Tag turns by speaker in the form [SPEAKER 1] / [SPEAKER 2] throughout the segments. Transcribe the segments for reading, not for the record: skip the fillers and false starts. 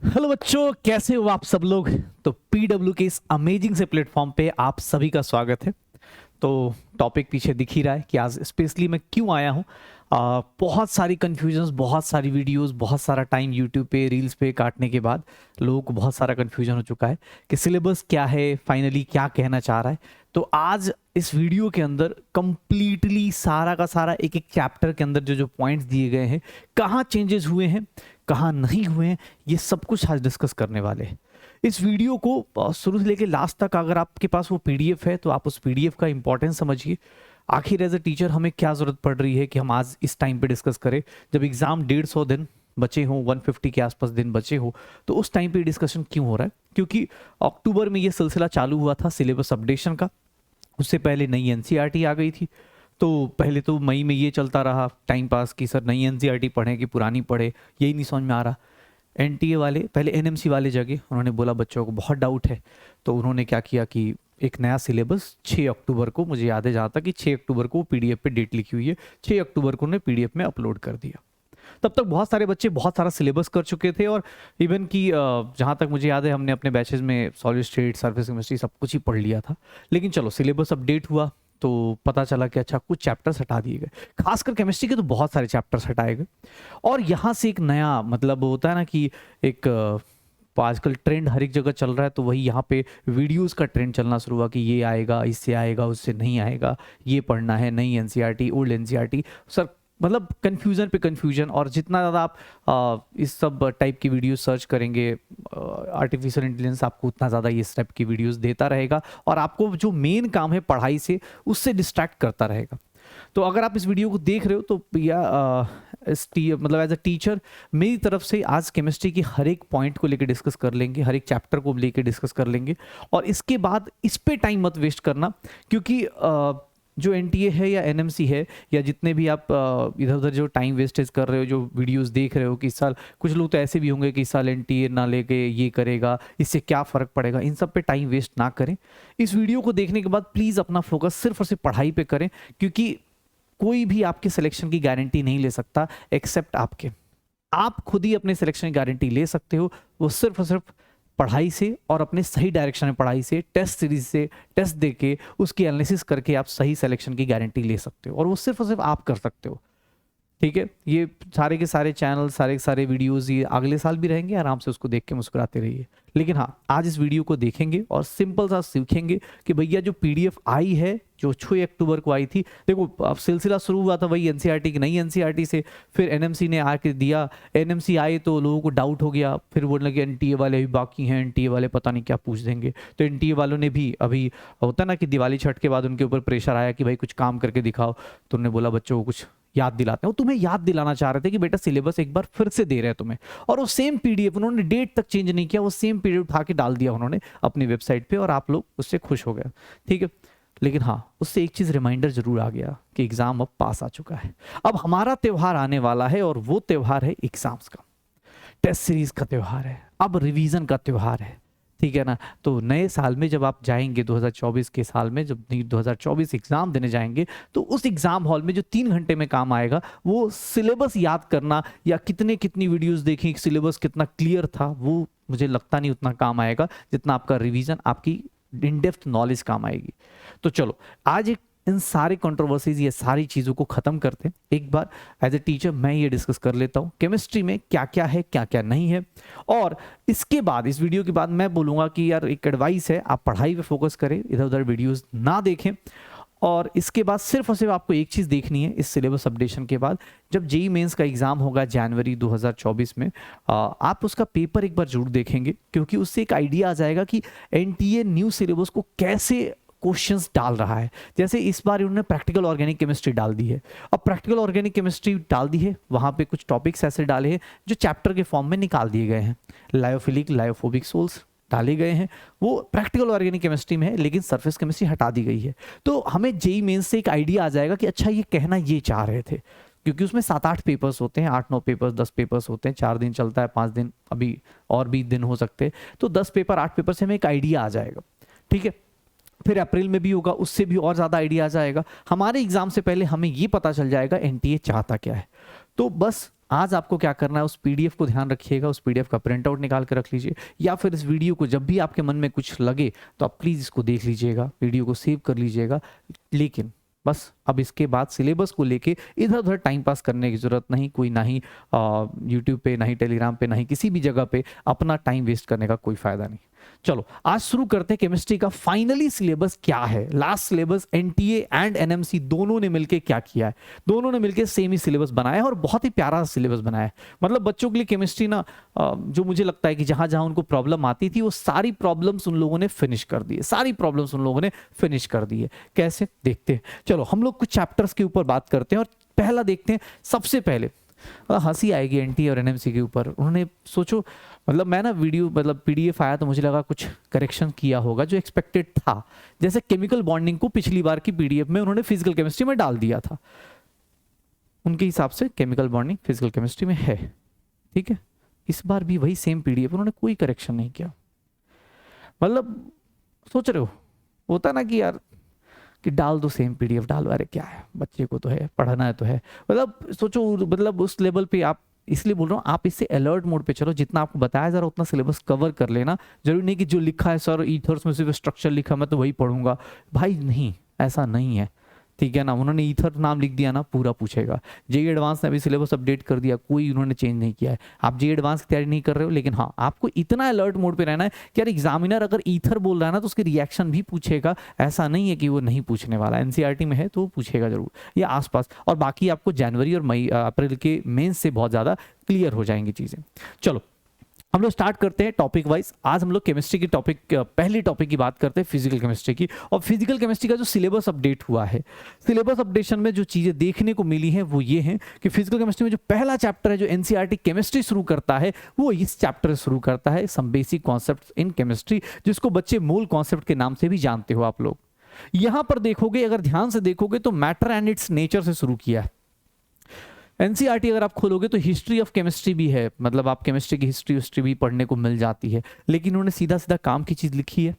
[SPEAKER 1] Hello बच्चों, कैसे हो आप सब लोग। तो पीडब्ल्यू के इस अमेजिंग से प्लेटफॉर्म पे आप सभी का स्वागत है। तो टॉपिक पीछे दिख ही रहा है कि आज स्पेशली मैं क्यों आया हूँ। बहुत सारी कन्फ्यूजन्स, बहुत सारी वीडियोस, बहुत सारा टाइम यूट्यूब पे रील्स पे काटने के बाद लोगों को बहुत सारा कन्फ्यूजन हो चुका है कि सिलेबस क्या है, फाइनली क्या कहना चाह रहा है। तो आज इस वीडियो के अंदर कंप्लीटली सारा का सारा एक एक चैप्टर के अंदर जो जो पॉइंट्स दिए गए हैं, कहाँ चेंजेस हुए हैं, कहाँ नहीं हुए हैं, ये सब कुछ आज डिस्कस करने वाले हैं। इस वीडियो को शुरू से लेकर लास्ट तक अगर आपके पास वो पीडीएफ है तो आप उस पीडीएफ का इंपॉर्टेंस समझिए। आखिर एज अ टीचर हमें क्या जरूरत पड़ रही है कि हम आज इस टाइम पे डिस्कस करें, जब एग्जाम 150 दिन बचे हों, 150 के आसपास दिन बचे हो, तो उस टाइम पे डिस्कशन क्यों हो रहा है? क्योंकि अक्टूबर में ये सिलसिला चालू हुआ था सिलेबस अपडेशन का। उससे पहले नई एनसीईआरटी आ गई थी। तो पहले तो मई में ये चलता रहा टाइम पास कि सर नई एनसीईआरटी पढ़ें कि पुरानी पढ़े, यही नहीं समझ में आ रहा। एनटीए वाले, पहले एनएमसी वाले जगह उन्होंने बोला बच्चों को बहुत डाउट है, तो उन्होंने क्या किया कि एक नया सिलेबस 6 अक्टूबर को, मुझे याद है जहाँ तक कि 6 अक्टूबर को पीडीएफ पे डेट लिखी हुई है, 6 अक्टूबर को उन्होंने पीडीएफ में अपलोड कर दिया। तब तक बहुत सारे बच्चे बहुत सारा सिलेबस कर चुके थे और इवन कि जहाँ तक मुझे याद है हमने अपने बैचेज में सॉलिड स्टेट, सरफेस केमिस्ट्री सब कुछ ही पढ़ लिया था। लेकिन चलो सिलेबस अपडेट हुआ तो पता चला कि अच्छा कुछ चैप्टर्स हटा दिए गए, खासकर केमिस्ट्री के तो बहुत सारे चैप्टर्स हटाए गए। और यहाँ से एक नया मतलब होता है ना कि एक आजकल ट्रेंड हर एक जगह चल रहा है, तो वही यहाँ पे वीडियोस का ट्रेंड चलना शुरू हुआ कि ये आएगा, इससे आएगा, उससे नहीं आएगा, ये पढ़ना है, नई एनसीईआरटी, ओल्ड एनसीईआरटी। सर मतलब कन्फ्यूजन पे कन्फ्यूजन। और जितना ज़्यादा आप इस सब टाइप की वीडियो सर्च करेंगे, आर्टिफिशियल इंटेलिजेंस आपको उतना ज़्यादा ये टाइप की वीडियोस देता रहेगा और आपको जो मेन काम है पढ़ाई से, उससे डिस्ट्रैक्ट करता रहेगा। तो अगर आप इस वीडियो को देख रहे हो तो या मतलब एज अ टीचर मेरी तरफ से आज केमिस्ट्री की हर एक पॉइंट को लेकर डिस्कस कर लेंगे, हर एक चैप्टर को लेकर डिस्कस कर लेंगे। और इसके बाद इस पे टाइम मत वेस्ट करना, क्योंकि जो एनटीए है या एनएमसी है या जितने भी आप इधर उधर जो टाइम वेस्टेज कर रहे हो, जो वीडियोस देख रहे हो कि इस साल कुछ लोग तो ऐसे भी होंगे कि इस साल एनटीए ना लेके ये करेगा, इससे क्या फ़र्क पड़ेगा, इन सब पे टाइम वेस्ट ना करें। इस वीडियो को देखने के बाद प्लीज़ अपना फोकस सिर्फ और सिर्फ पढ़ाई पे करें, क्योंकि कोई भी आपके सिलेक्शन की गारंटी नहीं ले सकता एक्सेप्ट आपके। आप खुद ही अपने सिलेक्शन की गारंटी ले सकते हो, वो सिर्फ और सिर्फ पढ़ाई से और अपने सही डायरेक्शन में पढ़ाई से, टेस्ट सीरीज से टेस्ट देके उसकी एनालिसिस करके आप सही सिलेक्शन की गारंटी ले सकते हो, और वो सिर्फ और सिर्फ आप कर सकते हो। ठीक है, ये सारे के सारे चैनल, सारे के सारे वीडियोस ये अगले साल भी रहेंगे, आराम से उसको देख के मुस्कुराते रहिए। लेकिन हाँ, आज इस वीडियो को देखेंगे और सिंपल सा सीखेंगे कि भैया जो पीडीएफ आई है, जो 6 अक्टूबर को आई थी, देखो अब सिलसिला शुरू हुआ था वही एनसीईआरटी की, नई एनसीईआरटी से, फिर एनएमसी ने आके दिया, एनएमसी आए तो लोगों को डाउट हो गया, फिर बोलने लगे एनटीए वाले भी बाकी हैं, एनटीए वाले पता नहीं क्या पूछ देंगे। तो एनटीए वालों ने भी अभी होता ना कि दिवाली छठ के बाद उनके ऊपर प्रेशर आया कि भाई कुछ काम करके दिखाओ, तो उन्होंने बोला बच्चों को कुछ याद दिलाते हैं। वो तुम्हें याद दिलाना चाह रहे थे कि बेटा सिलेबस एक बार फिर से दे रहे हैं तुम्हें, और वो सेम पीडीएफ उन्होंने डेट तक चेंज नहीं किया, वो सेम पीडीएफ उठा के डाल दिया उन्होंने अपनी वेबसाइट पे और आप लोग उससे खुश हो गए। ठीक है, लेकिन हाँ उससे एक चीज रिमाइंडर जरूर आ गया कि एग्जाम अब पास आ चुका है, अब हमारा त्यौहार आने वाला है, और वो त्यौहार है एग्जाम्स का, टेस्ट सीरीज का त्यौहार है, अब रिवीजन का त्यौहार है। ठीक है ना, तो नए साल में जब आप जाएंगे 2024 के साल में, जब 2024 एग्जाम देने जाएंगे, तो उस एग्जाम हॉल में जो 3 घंटे में काम आएगा वो सिलेबस याद करना या कितने कितनी वीडियोस देखी, सिलेबस कितना क्लियर था, वो मुझे लगता नहीं उतना काम आएगा जितना आपका रिवीजन, आपकी इन डेप्थ नॉलेज काम आएगी। तो चलो आज एक इन सारे कंट्रोवर्सीज, ये सारी चीज़ों को ख़त्म करते हैं। एक बार एज ए टीचर मैं ये डिस्कस कर लेता हूँ केमिस्ट्री में क्या क्या है, क्या क्या नहीं है। और इसके बाद इस वीडियो के बाद मैं बोलूँगा कि यार एक एडवाइस है, आप पढ़ाई पे फोकस करें, इधर उधर वीडियोस ना देखें। और इसके बाद सिर्फ और सिर्फ आपको एक चीज़ देखनी है इस सिलेबस अपडेशन के बाद, जब जेईई मेंस का एग्ज़ाम होगा जनवरी 2024 में, आप उसका पेपर एक बार जरूर देखेंगे, क्योंकि उससे एक आइडिया आ जाएगा कि एनटीए न्यू सिलेबस को कैसे क्वेश्चंस डाल रहा है। जैसे इस बार उन्होंने प्रैक्टिकल ऑर्गेनिक केमिस्ट्री डाल दी है, अब प्रैक्टिकल ऑर्गेनिक केमिस्ट्री डाल दी है, वहाँ पे कुछ टॉपिक्स ऐसे डाले हैं जो चैप्टर के फॉर्म में निकाल दिए गए हैं, लायोफिलिक लायोफोबिक सोल्स डाले गए हैं, वो प्रैक्टिकल ऑर्गेनिक केमिस्ट्री में है, लेकिन सरफेस केमिस्ट्री हटा दी गई है। तो हमें जेईई मेंस से एक आइडिया आ जाएगा कि अच्छा ये कहना ये चाह रहे थे, क्योंकि उसमें 7-8 पेपर्स होते हैं, 8-9 पेपर्स, 10 पेपर्स होते हैं, 4 दिन चलता है, 5 दिन, अभी और भी दिन हो सकते हैं, तो 10 पेपर 8 पेपर से हमें एक आइडिया आ जाएगा। ठीक है, फिर अप्रैल में भी होगा, उससे भी और ज़्यादा आइडिया आ जाएगा। हमारे एग्जाम से पहले हमें ये पता चल जाएगा एनटीए चाहता क्या है। तो बस आज आपको क्या करना है, उस पीडीएफ को ध्यान रखिएगा, उस पीडीएफ का प्रिंट आउट निकाल कर रख लीजिए, या फिर इस वीडियो को जब भी आपके मन में कुछ लगे तो आप प्लीज़ इसको देख लीजिएगा, वीडियो को सेव कर लीजिएगा। लेकिन बस अब इसके बाद सिलेबस को लेके इधर उधर टाइम पास करने की ज़रूरत नहीं, कोई ना ही यूट्यूब पे, ना ही टेलीग्राम पे, ना ही किसी भी जगह पे अपना टाइम वेस्ट करने का कोई फ़ायदा नहीं। चलो आज शुरू करते हैं केमिस्ट्री का फाइनली सिलेबस क्या है। Last syllabus NTA and NMC दोनों ने मिलकर क्या किया है, दोनों ने मिलकर सेम ही सिलेबस बनाया है और बहुत ही प्यारा सिलेबस बनाया है। मतलब बच्चों के लिए केमिस्ट्री ना जो मुझे लगता है कि जहां जहां उनको प्रॉब्लम आती थी वो सारी प्रॉब्लम्स उन लोगों ने फिनिश कर दी है, सारी प्रॉब्लम्स उन लोगों ने फिनिश कर दी है। कैसे देखते हैं, चलो हम लोग कुछ चैप्टर्स के ऊपर बात करते हैं और पहला देखते हैं। सबसे पहले हंसी आएगी एनटीए और एनएमसी के ऊपर। उन्होंने सोचो, मतलब मैं ना वीडियो मतलब पीडीएफ आया तो मुझे लगा कुछ करेक्शन किया होगा जो एक्सपेक्टेड था। जैसे केमिकल बॉन्डिंग को पिछली बार की पीडीएफ में उन्होंने फिजिकल केमिस्ट्री में डाल दिया था, उनके हिसाब से केमिकल बॉन्डिंग फिजिकल केमिस्ट्री में है, ठीक है। इस बार भी वही सेम पीडीएफ, उन्होंने कोई करेक्शन नहीं किया। मतलब सोच रहे हो, होता ना कि यार कि डाल दो सेम पीडीएफ डालो, अरे क्या है, बच्चे को तो है, पढ़ना है तो है। मतलब सोचो, मतलब उस लेवल पे आप, इसलिए बोल रहा हूँ आप इससे अलर्ट मोड पे चलो, जितना आपको बताया जरा उतना सिलेबस कवर कर लेना। जरूरी नहीं कि जो लिखा है सर ईथर्स में सिर्फ स्ट्रक्चर लिखा मैं तो वही पढ़ूंगा, भाई नहीं, ऐसा नहीं है, ठीक है ना। उन्होंने ईथर नाम लिख दिया ना, पूरा पूछेगा। जेई एडवांस ने अभी सिलेबस अपडेट कर दिया, कोई उन्होंने चेंज नहीं किया है। आप जेई एडवांस की तैयारी नहीं कर रहे हो, लेकिन हाँ आपको इतना अलर्ट मोड पे रहना है कि यार एग्जामिनर अगर ईथर बोल रहा है ना तो उसके रिएक्शन भी पूछेगा। ऐसा नहीं है कि वो नहीं पूछने वाला, एनसीईआरटी में है तो वो पूछेगा जरूर, या आसपास। और बाकी आपको जनवरी और मई अप्रैल के मेंस से बहुत ज़्यादा क्लियर हो जाएंगी चीज़ें। चलो हम लोग स्टार्ट करते हैं टॉपिक वाइज। आज हम लोग केमिस्ट्री की पहली टॉपिक की बात करते हैं फिजिकल केमिस्ट्री की। और फिजिकल केमिस्ट्री का जो सिलेबस अपडेट हुआ है, सिलेबस अपडेशन में जो चीज़ें देखने को मिली हैं वो ये हैं कि फिजिकल केमिस्ट्री में जो पहला चैप्टर है जो एनसीईआरटी केमिस्ट्री शुरू करता है वो इस चैप्टर से शुरू करता है, some basic concepts in chemistry, जिसको बच्चे मूल कॉन्सेप्ट के नाम से भी जानते हो आप लोग। यहां पर देखोगे, अगर ध्यान से देखोगे तो मैटर एंड इट्स नेचर से शुरू किया है। एनसीईआरटी अगर आप खोलोगे तो हिस्ट्री ऑफ केमिस्ट्री भी है, मतलब आप केमिस्ट्री की हिस्ट्री भी पढ़ने को मिल जाती है, लेकिन उन्होंने सीधा सीधा काम की चीज़ लिखी है,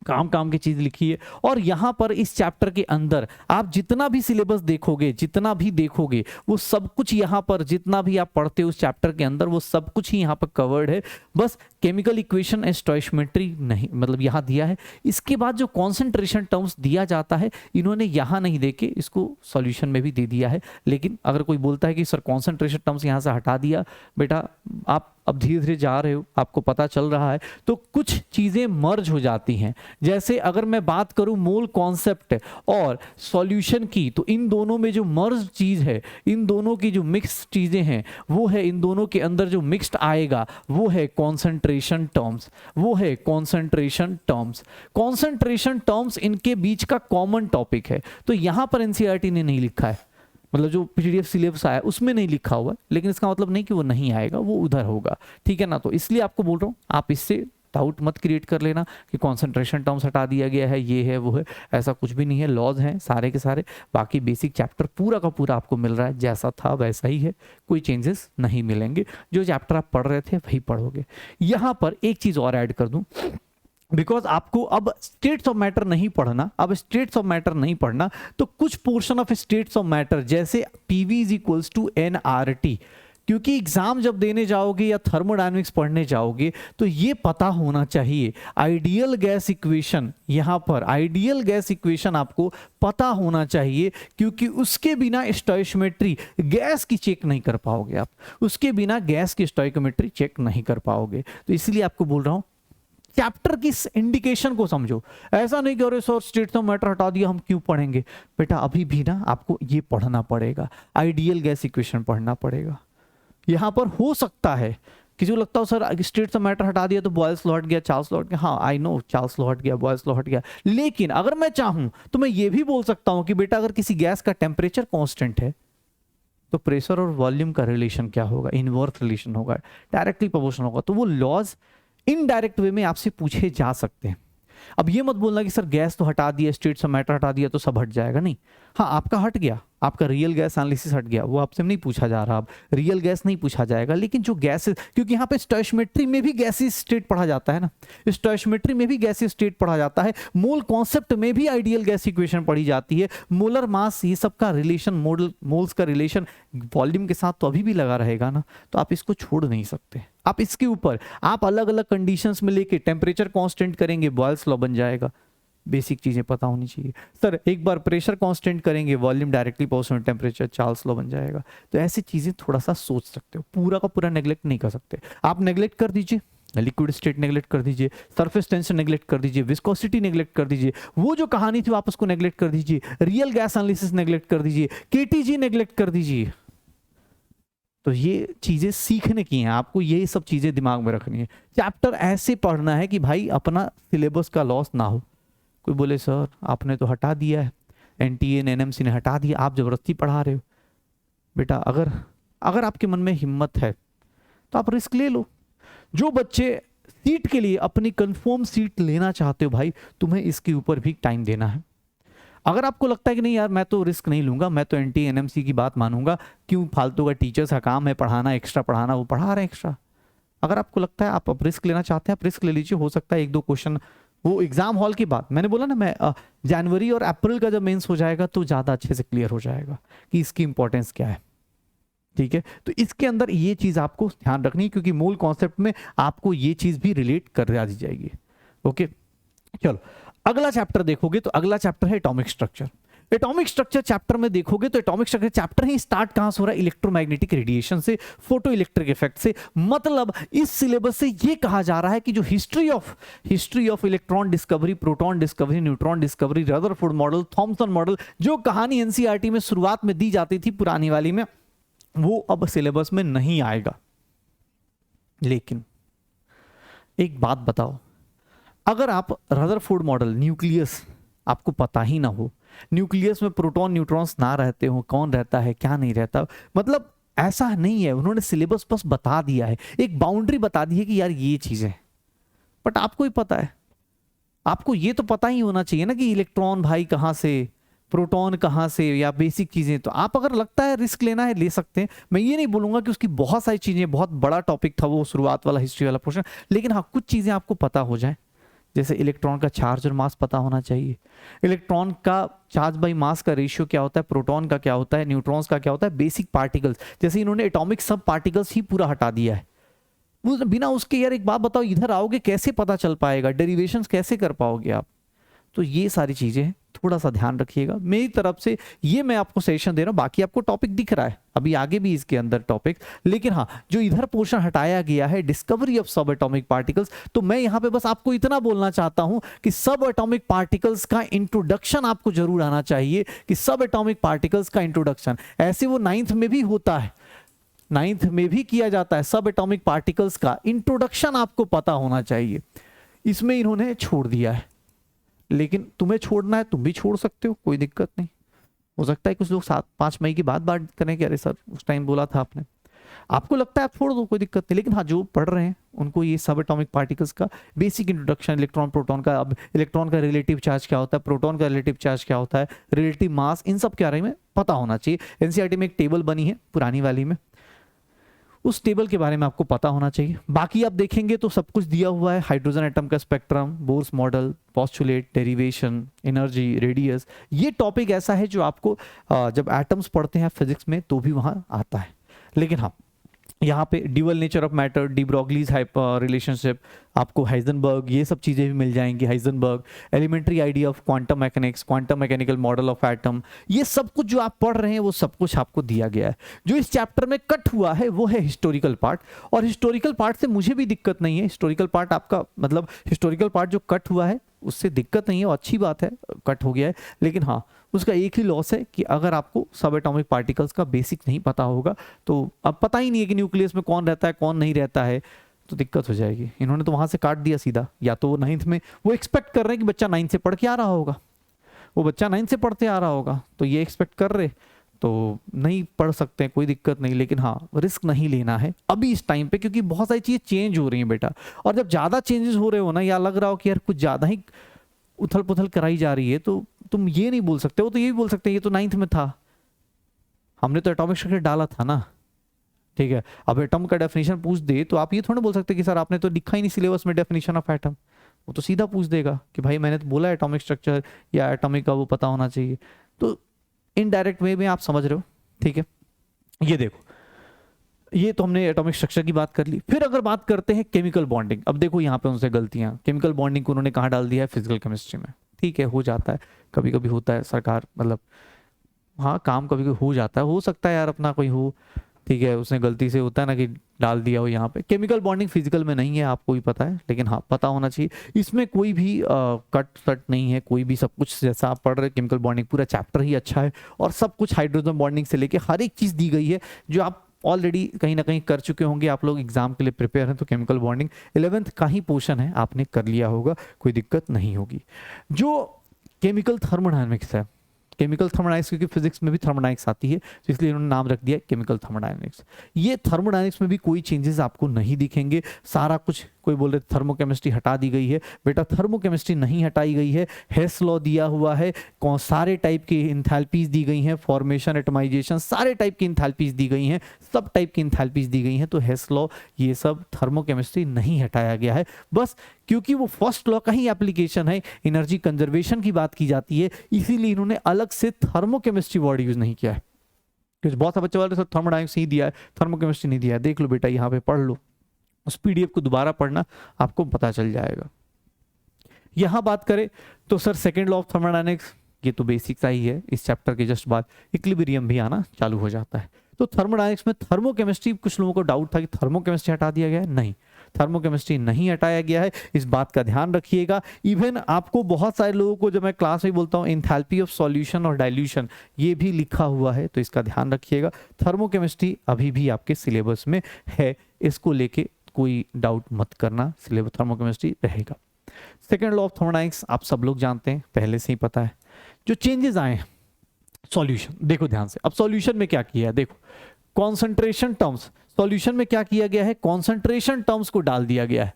[SPEAKER 1] काम की चीज लिखी है। और यहां पर इस चैप्टर के अंदर आप जितना भी सिलेबस देखोगे, जितना भी देखोगे, वो सब कुछ यहां पर जितना भी आप पढ़ते हो उस चैप्टर के अंदर वो सब कुछ ही यहां पर कवर्ड है। बस केमिकल इक्वेशन एंड स्टोइचियोमेट्री नहीं, मतलब यहां दिया है। इसके बाद जो कॉन्सेंट्रेशन टर्म्स दिया जाता है इन्होंने यहां नहीं देके इसको सॉल्यूशन में भी दे दिया है। लेकिन अगर कोई बोलता है कि सर कॉन्सेंट्रेशन टर्म्स यहां से हटा दिया, बेटा आप अब धीरे धीरे जा रहे हो, आपको पता चल रहा है, तो कुछ चीजें मर्ज हो जाती हैं। जैसे अगर मैं बात करूं मोल कॉन्सेप्ट और सॉल्यूशन की, तो इन दोनों में जो मर्ज चीज है, इन दोनों की जो मिक्स चीजें हैं वो है, इन दोनों के अंदर जो मिक्स्ड आएगा वो है कॉन्सेंट्रेशन टर्म्स, वो है कॉन्सेंट्रेशन टर्म्स। कॉन्सेंट्रेशन टर्म्स इनके बीच का कॉमन टॉपिक है, तो यहां पर एनसीईआरटी ने नहीं लिखा है, मतलब जो पीडीएफ सिलेबस आया उसमें नहीं लिखा हुआ, लेकिन इसका मतलब नहीं कि वो नहीं आएगा, वो उधर होगा, ठीक है ना। तो इसलिए आपको बोल रहा हूँ आप इससे डाउट मत क्रिएट कर लेना कि कॉन्सेंट्रेशन टर्म्स हटा दिया गया है, ये है वो है, ऐसा कुछ भी नहीं है। लॉज हैं सारे के सारे, बाकी बेसिक चैप्टर पूरा का पूरा आपको मिल रहा है, जैसा था वैसा ही है, कोई चेंजेस नहीं मिलेंगे। जो चैप्टर आप पढ़ रहे थे वही पढ़ोगे। यहाँ पर एक चीज़ और ऐड कर दूँ, बिकॉज आपको अब स्टेट्स ऑफ मैटर नहीं पढ़ना, अब स्टेट्स ऑफ मैटर नहीं पढ़ना, तो कुछ portion of states of matter जैसे PV is equals to nRT, क्योंकि एग्जाम जब देने जाओगे या थर्मोडायनेमिक्स पढ़ने जाओगे तो ये पता होना चाहिए। आइडियल गैस इक्वेशन, यहां पर आइडियल गैस इक्वेशन आपको पता होना चाहिए, क्योंकि उसके बिना स्टोइचियोमेट्री गैस की चेक नहीं कर पाओगे आप, उसके बिना गैस की स्टोइचियोमेट्री चेक नहीं कर पाओगे। तो इसलिए आपको बोल रहा हूं चैप्टर की इंडिकेशन को समझो। ऐसा नहीं कि अरे सर स्टेट्स ऑफ मैटर हटा दिया हम क्यों पढ़ेंगे, बेटा अभी भी ना आपको ये पढ़ना पड़ेगा, आइडियल गैस इक्वेशन पढ़ना पड़ेगा। यहां पर हो सकता है कि जो लगता हो सर स्टेट्स ऑफ मैटर हटा दिया तो बॉयल्स लॉ हट गया, चार्ल्स लॉ हट गया, हाँ आई नो चार्ल्स लॉ हट गया, बॉयल्स लॉ हट गया, लेकिन अगर मैं चाहूं तो मैं ये भी बोल सकता हूं कि बेटा अगर किसी गैस का टेम्परेचर कांस्टेंट है तो प्रेशर और वॉल्यूम का रिलेशन क्या होगा, इनवर्स रिलेशन होगा, डायरेक्टली प्रोपोर्शनल होगा। तो वो लॉज इनडायरेक्ट वे में आपसे पूछे जा सकते हैं। अब ये मत बोलना कि सर गैस तो हटा दिया, स्टेट्स ऑफ मैटर हटा दिया तो सब हट जाएगा, नहीं। हाँ आपका हट गया, आपका रियल गैस एनालिसिस हट गया, वो आपसे नहीं पूछा जा रहा, अब रियल गैस नहीं पूछा जाएगा, लेकिन जो गैसेस, क्योंकि यहाँ पे स्टोइशियोमेट्री में भी गैसीय स्टेट पढ़ा जाता है ना, स्टोइशियोमेट्री में भी गैसीय स्टेट पढ़ा जाता है, मोल कॉन्सेप्ट में भी आइडियल गैस इक्वेशन पढ़ी जाती है, मोलर मास, ये सब का रिलेशन, मोल्स का रिलेशन वॉल्यूम के साथ तो अभी भी लगा रहेगा ना, तो आप इसको छोड़ नहीं सकते। आप इसके ऊपर आप अलग अलग कंडीशंस में लेके टेम्परेचर कांस्टेंट करेंगे, बॉयल्स लॉ बन जाएगा। बेसिक चीजें पता होनी चाहिए। सर एक बार प्रेशर कांस्टेंट करेंगे, volume directly proportional temperature, Charles law बन जाएगा। तो ऐसी चीजें थोड़ा सा सोच सकते हो, पूरा का पूरा नेग्लेक्ट नहीं कर सकते। आप नेग्लेक्ट कर दीजिए, लिक्विड स्टेट नेग्लेक्ट कर दीजिए, सरफेस टेंशन नेग्लेक्ट कर दीजिए, विस्कोसिटी नेग्लेक्ट कर दीजिए, वो जो कहानी थी आप उसको नेग्लेक्ट कर दीजिए, रियल गैस एनालिसिस नेग्लेक्ट कर दीजिए, केटीजी नेग्लेक्ट कर दीजिए। तो ये चीजें सीखने की हैं, आपको ये सब चीजें दिमाग में रखनी है। चैप्टर ऐसे पढ़ना है कि भाई अपना सिलेबस का लॉस ना हो। कोई बोले सर आपने तो हटा दिया है, एनटीए ने, एनएमसी ने हटा दिया, आप जबरदस्ती पढ़ा रहे हो। बेटा अगर आपके मन में हिम्मत है तो आप रिस्क ले लो। जो बच्चे सीट के लिए अपनी कंफर्म सीट लेना चाहते हो भाई, तुम्हें इसके ऊपर भी टाइम देना है। अगर आपको लगता है कि नहीं यार मैं तो रिस्क नहीं लूंगा, मैं तो एनटी एनएमसी की बात मानूंगा, क्यों फालतू का टीचर्स का काम है पढ़ाना, एक्स्ट्रा पढ़ाना, वो पढ़ा रहे हैं एक्स्ट्रा। अगर आपको लगता है आप अब रिस्क लेना चाहते हैं, आप रिस्क ले लीजिए। हो सकता है एक दो क्वेश्चन वो एग्जाम हॉल की बात, मैंने बोला ना मैं जनवरी और अप्रैल का जब मेंस हो जाएगा तो ज़्यादा अच्छे से क्लियर हो जाएगा कि इसकी इंपॉर्टेंस क्या है। ठीक है, तो इसके अंदर ये चीज़ आपको ध्यान रखनी है, क्योंकि मूल कॉन्सेप्ट में आपको ये चीज़ भी रिलेट करा दी जाएगी। ओके चलो अगला चैप्टर देखोगे तो अगला चैप्टर है atomic structure. Atomic structure chapter में देखोगे तो एटॉमिक स्ट्रक्चर चैप्टर ही स्टार्ट कहां से हो रहा है? इलेक्ट्रोमैग्नेटिक रेडिएशन से, फोटो इलेक्ट्रिक इफेक्ट से। मतलब इस सिलेबस से ये कहा जा रहा है कि जो history of electron discovery, proton discovery, neutron discovery, Rutherford model, Thompson model, जो कहानी एनसीईआरटी में शुरुआत में दी जाती थी पुरानी वाली में, वो अब सिलेबस में नहीं आएगा। लेकिन एक बात बताओ, अगर आप रदरफोर्ड मॉडल, न्यूक्लियस आपको पता ही ना हो, न्यूक्लियस में प्रोटॉन न्यूट्रॉन्स ना रहते हो, कौन रहता है क्या नहीं रहता, मतलब ऐसा नहीं है, उन्होंने सिलेबस बस बता दिया है, एक बाउंड्री बता दी है कि यार ये चीजें, बट आपको ही पता है, आपको ये तो पता ही होना चाहिए ना कि इलेक्ट्रॉन भाई कहां से, प्रोटॉन कहां से, या बेसिक चीजें। तो आप अगर लगता है रिस्क लेना है ले सकते हैं, मैं ये नहीं बोलूंगा कि उसकी बहुत सारी चीजें, बहुत बड़ा टॉपिक था वो शुरुआत वाला हिस्ट्री वाला पोर्शन, लेकिन हाँ कुछ चीजें आपको पता हो जाए, जैसे इलेक्ट्रॉन का चार्ज और मास पता होना चाहिए, इलेक्ट्रॉन का चार्ज बाई मास का रेशियो क्या होता है, प्रोटॉन का क्या होता है, न्यूट्रॉन्स का क्या होता है, बेसिक पार्टिकल्स, जैसे इन्होंने एटॉमिक सब पार्टिकल्स ही पूरा हटा दिया है, बिना उसके यार एक बात बताओ, इधर आओगे कैसे पता चल पाएगा, डेरिवेशंस कैसे कर पाओगे आप। तो ये सारी चीजें थोड़ा सा ध्यान रखिएगा। मेरी तरफ से ये मैं आपको सजेशन दे रहा हूं, बाकी आपको टॉपिक दिख रहा है, अभी आगे भी इसके अंदर टॉपिक, लेकिन हाँ जो इधर पोर्शन हटाया गया है डिस्कवरी ऑफ सब एटॉमिक पार्टिकल्स, तो मैं यहां पे बस आपको इतना बोलना चाहता हूं कि सब एटॉमिक पार्टिकल्स का इंट्रोडक्शन आपको जरूर आना चाहिए, कि सब एटॉमिक पार्टिकल्स का इंट्रोडक्शन, ऐसे वो 9th में भी होता है, 9th में भी किया जाता है, सब एटॉमिक पार्टिकल्स का इंट्रोडक्शन आपको पता होना चाहिए। इसमें इन्होंने छोड़ दिया है, लेकिन तुम्हें छोड़ना है तुम भी छोड़ सकते हो, कोई दिक्कत नहीं। हो सकता है कुछ लोग 5 मई की बात करें कि अरे सर उस टाइम बोला था आपने, आपको लगता है आप छोड़ दो, कोई दिक्कत नहीं। लेकिन हाँ जो पढ़ रहे हैं उनको ये सब एटॉमिक पार्टिकल्स का बेसिक इंट्रोडक्शन, इलेक्ट्रॉन प्रोटॉन का, अब इलेक्ट्रॉन का रिलेटिव चार्ज क्या होता है, प्रोटॉन का रिलेटिव चार्ज क्या होता है, रिलेटिव मास, इन सब के बारे में पता होना चाहिए। एनसीईआरटी में एक टेबल बनी है पुरानी वाली में, उस टेबल के बारे में आपको पता होना चाहिए। बाकी आप देखेंगे तो सब कुछ दिया हुआ है, हाइड्रोजन एटम का spectrum, Bohr's model, postulate, derivation, energy, radius, ये टॉपिक ऐसा है जो आपको जब एटम्स पढ़ते हैं फिजिक्स में तो भी वहां आता है। लेकिन हाँ यहाँ पे dual nature of matter, de Broglie's relationship, आपको हाइजेनबर्ग, ये सब चीज़ें भी मिल जाएंगी, Heisenberg, elementary idea of quantum mechanics, quantum mechanical model of atom, ये सब कुछ जो आप पढ़ रहे हैं वो सब कुछ आपको दिया गया है। जो इस चैप्टर में कट हुआ है वो है हिस्टोरिकल पार्ट, और हिस्टोरिकल पार्ट से मुझे भी दिक्कत नहीं है, हिस्टोरिकल पार्ट आपका मतलब हिस्टोरिकल पार्ट जो कट हुआ है उससे दिक्कत नहीं है, वो अच्छी बात है कट हो गया है। लेकिन हाँ उसका एक ही लॉस है कि अगर आपको सब एटॉमिक पार्टिकल्स का बेसिक नहीं पता होगा, तो अब पता ही नहीं है कि न्यूक्लियस में कौन रहता है कौन नहीं रहता है, तो दिक्कत हो जाएगी। इन्होंने तो वहां से काट दिया सीधा, या तो वो 9th में वो एक्सपेक्ट कर रहे हैं कि बच्चा 9th से पढ़ के आ रहा होगा, वो बच्चा 9th से पढ़ते आ रहा होगा, तो ये एक्सपेक्ट कर रहे तो नहीं पढ़ सकते हैं, कोई दिक्कत नहीं। लेकिन हाँ रिस्क नहीं लेना है अभी इस टाइम पे, क्योंकि बहुत सारी चीजें चेंज हो रही हैं बेटा, और जब ज्यादा चेंजेस हो रहे हो ना, या लग रहा हो कि यार कुछ ज्यादा ही उथल पुथल कराई जा रही है, तो तुम ये नहीं बोल सकते हो, तो ये भी बोल सकते हैं ये तो 9th में था, हमने तो एटॉमिक स्ट्रक्चर डाला था ना, ठीक है। अब एटम का डेफिनेशन पूछ दे तो आप ये थोड़ा बोल सकते कि सर आपने तो लिखा ही नहीं सिलेबस में डेफिनेशन ऑफ एटम। वो तो सीधा पूछ देगा कि भाई मैंने तो बोला एटॉमिक स्ट्रक्चर या एटॉमिक का वो पता होना चाहिए। तो इनडायरेक्ट वे में आप समझ रहे हो, ठीक है। ये देखो, ये तो हमने एटॉमिक स्ट्रक्चर की बात कर ली। फिर अगर बात करते हैं केमिकल बॉन्डिंग, अब देखो यहाँ पे उनसे गलतियां, केमिकल बॉन्डिंग को उन्होंने कहाँ डाल दिया है, फिजिकल केमिस्ट्री में। ठीक है, हो जाता है, कभी कभी होता है सरकार, मतलब हाँ काम कभी कभी हो जाता है, हो सकता है यार अपना कोई हो, ठीक है, उसने गलती से होता है ना कि डाल दिया हो यहाँ पे। केमिकल बॉन्डिंग फिजिकल में नहीं है, आपको भी पता है, लेकिन हाँ पता होना चाहिए। इसमें कोई भी कट सट नहीं है, कोई भी, सब कुछ जैसा आप पढ़ रहे हैं केमिकल बॉन्डिंग पूरा चैप्टर ही अच्छा है, और सब कुछ हाइड्रोजन बॉन्डिंग से लेके हर एक चीज दी गई है जो आप ऑलरेडी कहीं ना कहीं कर चुके होंगे। आप लोग एग्जाम के लिए प्रिपेयर हैं तो केमिकल बॉन्डिंग 11th का ही पोर्शन है, आपने कर लिया होगा, कोई दिक्कत नहीं होगी। जो केमिकल थर्मोडायनेमिक्स है, केमिकल थर्मोडायनेमिक्स, क्योंकि फिजिक्स में भी थर्मोडायनेमिक्स आती है तो इसलिए इन्होंने नाम रख दिया केमिकल थर्मोडायनेमिक्स। ये थर्मोडायनेमिक्स में भी कोई चेंजेस आपको नहीं दिखेंगे, सारा कुछ, कोई बोल रहे थर्मोकेमिस्ट्री हटा दी गई है, बेटा थर्मोकेमिस्ट्री नहीं हटाई गई है, हेस लॉ दिया हुआ है, कौन सारे टाइप की इंथैल्पीज दी गई हैं, फॉर्मेशन, एटमाइजेशन, सारे टाइप की इंथैल्पीज दी गई हैं, सब टाइप की इंथैल्पीज दी गई हैं। तो हेस लॉ ये सब थर्मोकेमिस्ट्री नहीं हटाया गया है, बस क्योंकि वो फर्स्ट लॉ का ही एप्लीकेशन है, एनर्जी कंजर्वेशन की बात की जाती है, इसीलिए इन्होंने अलग से थर्मोकेमिस्ट्री वर्ड यूज नहीं किया है। क्योंकि बहुत सारे बच्चे वाले थर्मोडायनेमिक्स ही दिया है, थर्मोकेमिस्ट्री नहीं दिया है। देख लो बेटा, यहाँ पे पढ़ लो, उस पीडीएफ को दोबारा पढ़ना, आपको पता चल जाएगा। यहां बात करें तो sir second law of thermodynamics, ये तो बेसिक सा ही है, इस चैप्टर के जस्ट बाद इक्विलिब्रियम भी आना चालू हो जाता है। तो थर्मोडायनेमिक्स में थर्मोकेमिस्ट्री, कुछ लोगों को डाउट था कि थर्मोकेमिस्ट्री हटा दिया गया है, नहीं, थर्मोकेमिस्ट्री नहीं हटाया गया है, इस बात का ध्यान रखिएगा। इवन आपको बहुत सारे लोगों को जब मैं क्लास में बोलता हूँ एंथैल्पी ऑफ सॉल्यूशन और डाइल्यूशन, ये भी लिखा हुआ है, तो इसका ध्यान रखिएगा। थर्मोकेमिस्ट्री अभी भी आपके सिलेबस में है, इसको लेके कोई डाउट मत करना, सिलेबस थर्मोकेमिस्ट्री रहेगा। सेकेंड लॉ ऑफ थर्मोडायनेमिक्स आप सब लोग जानते हैं, पहले से ही पता है। जो चेंजेस आए हैं सॉल्यूशन, देखो ध्यान से, अब सॉल्यूशन में क्या किया है, देखो कॉन्सेंट्रेशन टर्म्स, सॉल्यूशन में क्या किया गया है, कॉन्सेंट्रेशन टर्म्स को डाल दिया गया है।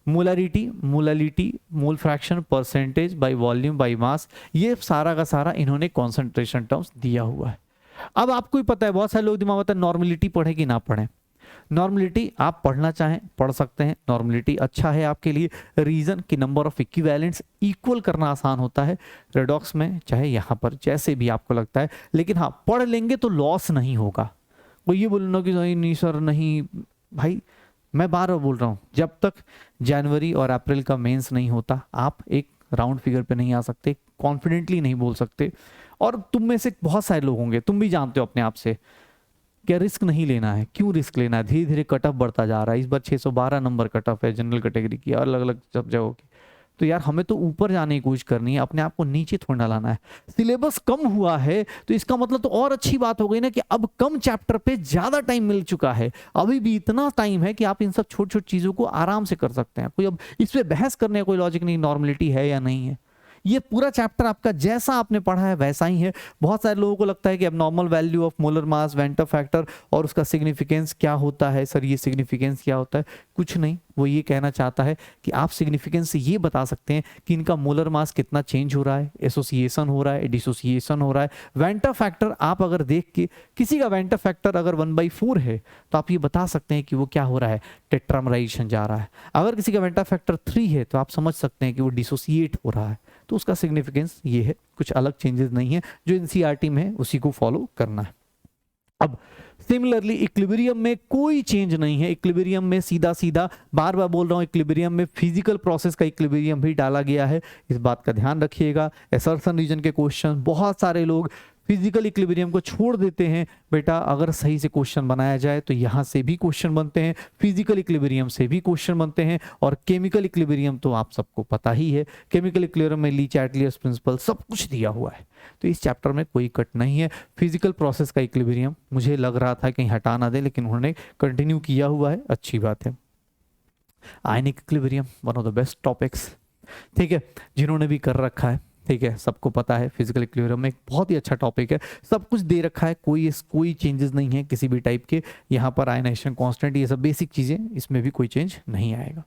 [SPEAKER 1] Molarity, molality, mole fraction, percentage, by volume, by mass, ये सारा का सारा इन्होंने कॉन्सेंट्रेशन टर्म्स दिया हुआ है। अब आपको ही पता है, बहुत सारे लोग दिमाग में आता है नॉर्मलिटी पढ़े कि ना पढ़े। नॉर्मलिटी आप पढ़ना चाहें पढ़ सकते हैं, नॉर्मलिटी अच्छा है आपके लिए। रीजन कि नंबर ऑफ इक्विवेलेंट्स इक्वल करना आसान होता है, रेडॉक्स में चाहे यहाँ पर, जैसे भी आपको लगता है, लेकिन हाँ पढ़ लेंगे तो लॉस नहीं होगा। कोई ये बोलना कि नहीं सर नहीं, भाई मैं बार बार बोल रहा हूँ, जब तक जनवरी और अप्रैल का मेंस नहीं होता आप एक राउंड फिगर पे नहीं आ सकते, कॉन्फिडेंटली नहीं बोल सकते। और तुम में से बहुत सारे लोग होंगे, तुम भी जानते हो अपने आप से, क्या रिस्क नहीं लेना है, क्यों रिस्क लेना है, धीरे धीरे कट ऑफ बढ़ता जा रहा है। इस बार 612 नंबर कट ऑफ है जनरल कैटेगरी की, अलग अलग सब जगहों की। तो यार हमें तो ऊपर जाने की कोशिश करनी है, अपने आप को नीचे थोड़ा लाना है। सिलेबस कम हुआ है तो इसका मतलब तो और अच्छी बात हो गई ना कि अब कम चैप्टर पे ज्यादा टाइम मिल चुका है। अभी भी इतना टाइम है कि आप इन सब छोटी छोटी चीजों को आराम से कर सकते हैं। कोई अब इस पे बहस करने का कोई लॉजिक नहीं, नॉर्मलिटी है या नहीं है। ये पूरा चैप्टर आपका जैसा आपने पढ़ा है वैसा ही है। बहुत सारे लोगों को लगता है कि अब normal value of molar mass, van't Hoff factor और उसका सिग्निफिकेंस क्या होता है। सर ये सिग्निफिकेंस क्या होता है? कुछ नहीं, वो ये कहना चाहता है कि आप सिग्निफिकेंस से ये बता सकते हैं कि इनका मोलर मास कितना चेंज हो रहा है, एसोसिएशन हो रहा है, डिसोसिएशन हो रहा है। वेंटर फैक्टर आप अगर देख के, किसी का वेंटर फैक्टर अगर 1/4 है तो आप ये बता सकते हैं कि वो क्या हो रहा है, टेट्रामराइजेशन जा रहा है। अगर किसी का वेंटर फैक्टर 3 है तो आप समझ सकते हैं कि वो डिसोसिएट हो रहा है। तो उसका सिग्निफिकेंस ये है, कुछ अलग चेंजेस नहीं है। जो एनसीईआरटी में है उसी को फॉलो करना है। अब सिमिलरली इक्विलिब्रियम में कोई चेंज नहीं है। इक्विलिब्रियम में सीधा सीधा, बार बार बोल रहा हूं, इक्विलिब्रियम में फिजिकल प्रोसेस का इक्विलिब्रियम भी डाला गया है, इस बात का ध्यान रखिएगा। असर्शन रीजन के क्वेश्चन, बहुत सारे लोग फिजिकल इक्विलिब्रियम को छोड़ देते हैं। बेटा अगर सही से क्वेश्चन बनाया जाए तो यहाँ से भी क्वेश्चन बनते हैं, फिजिकल इक्विलिब्रियम से भी क्वेश्चन बनते हैं, और केमिकल इक्विलिब्रियम तो आप सबको पता ही है। केमिकल इक्विलिब्रियम में ली चैटलियर्स प्रिंसिपल सब कुछ दिया हुआ है, तो इस चैप्टर में कोई कट नहीं है। फिजिकल प्रोसेस का इक्विलिब्रियम मुझे लग रहा था कहीं हटा ना दे, लेकिन उन्होंने कंटिन्यू किया हुआ है, अच्छी बात है। Ionic equilibrium one of the best topics, ठीक है, जिन्होंने भी कर रखा है, ठीक है, सबको पता है। फिजिकल इक्विलिब्रियम में एक बहुत ही अच्छा टॉपिक है, सब कुछ दे रखा है, कोई चेंजेस नहीं है किसी भी टाइप के। यहाँ पर आयनाइजेशन कांस्टेंट, ये सब बेसिक चीजें, इसमें भी कोई चेंज नहीं आएगा।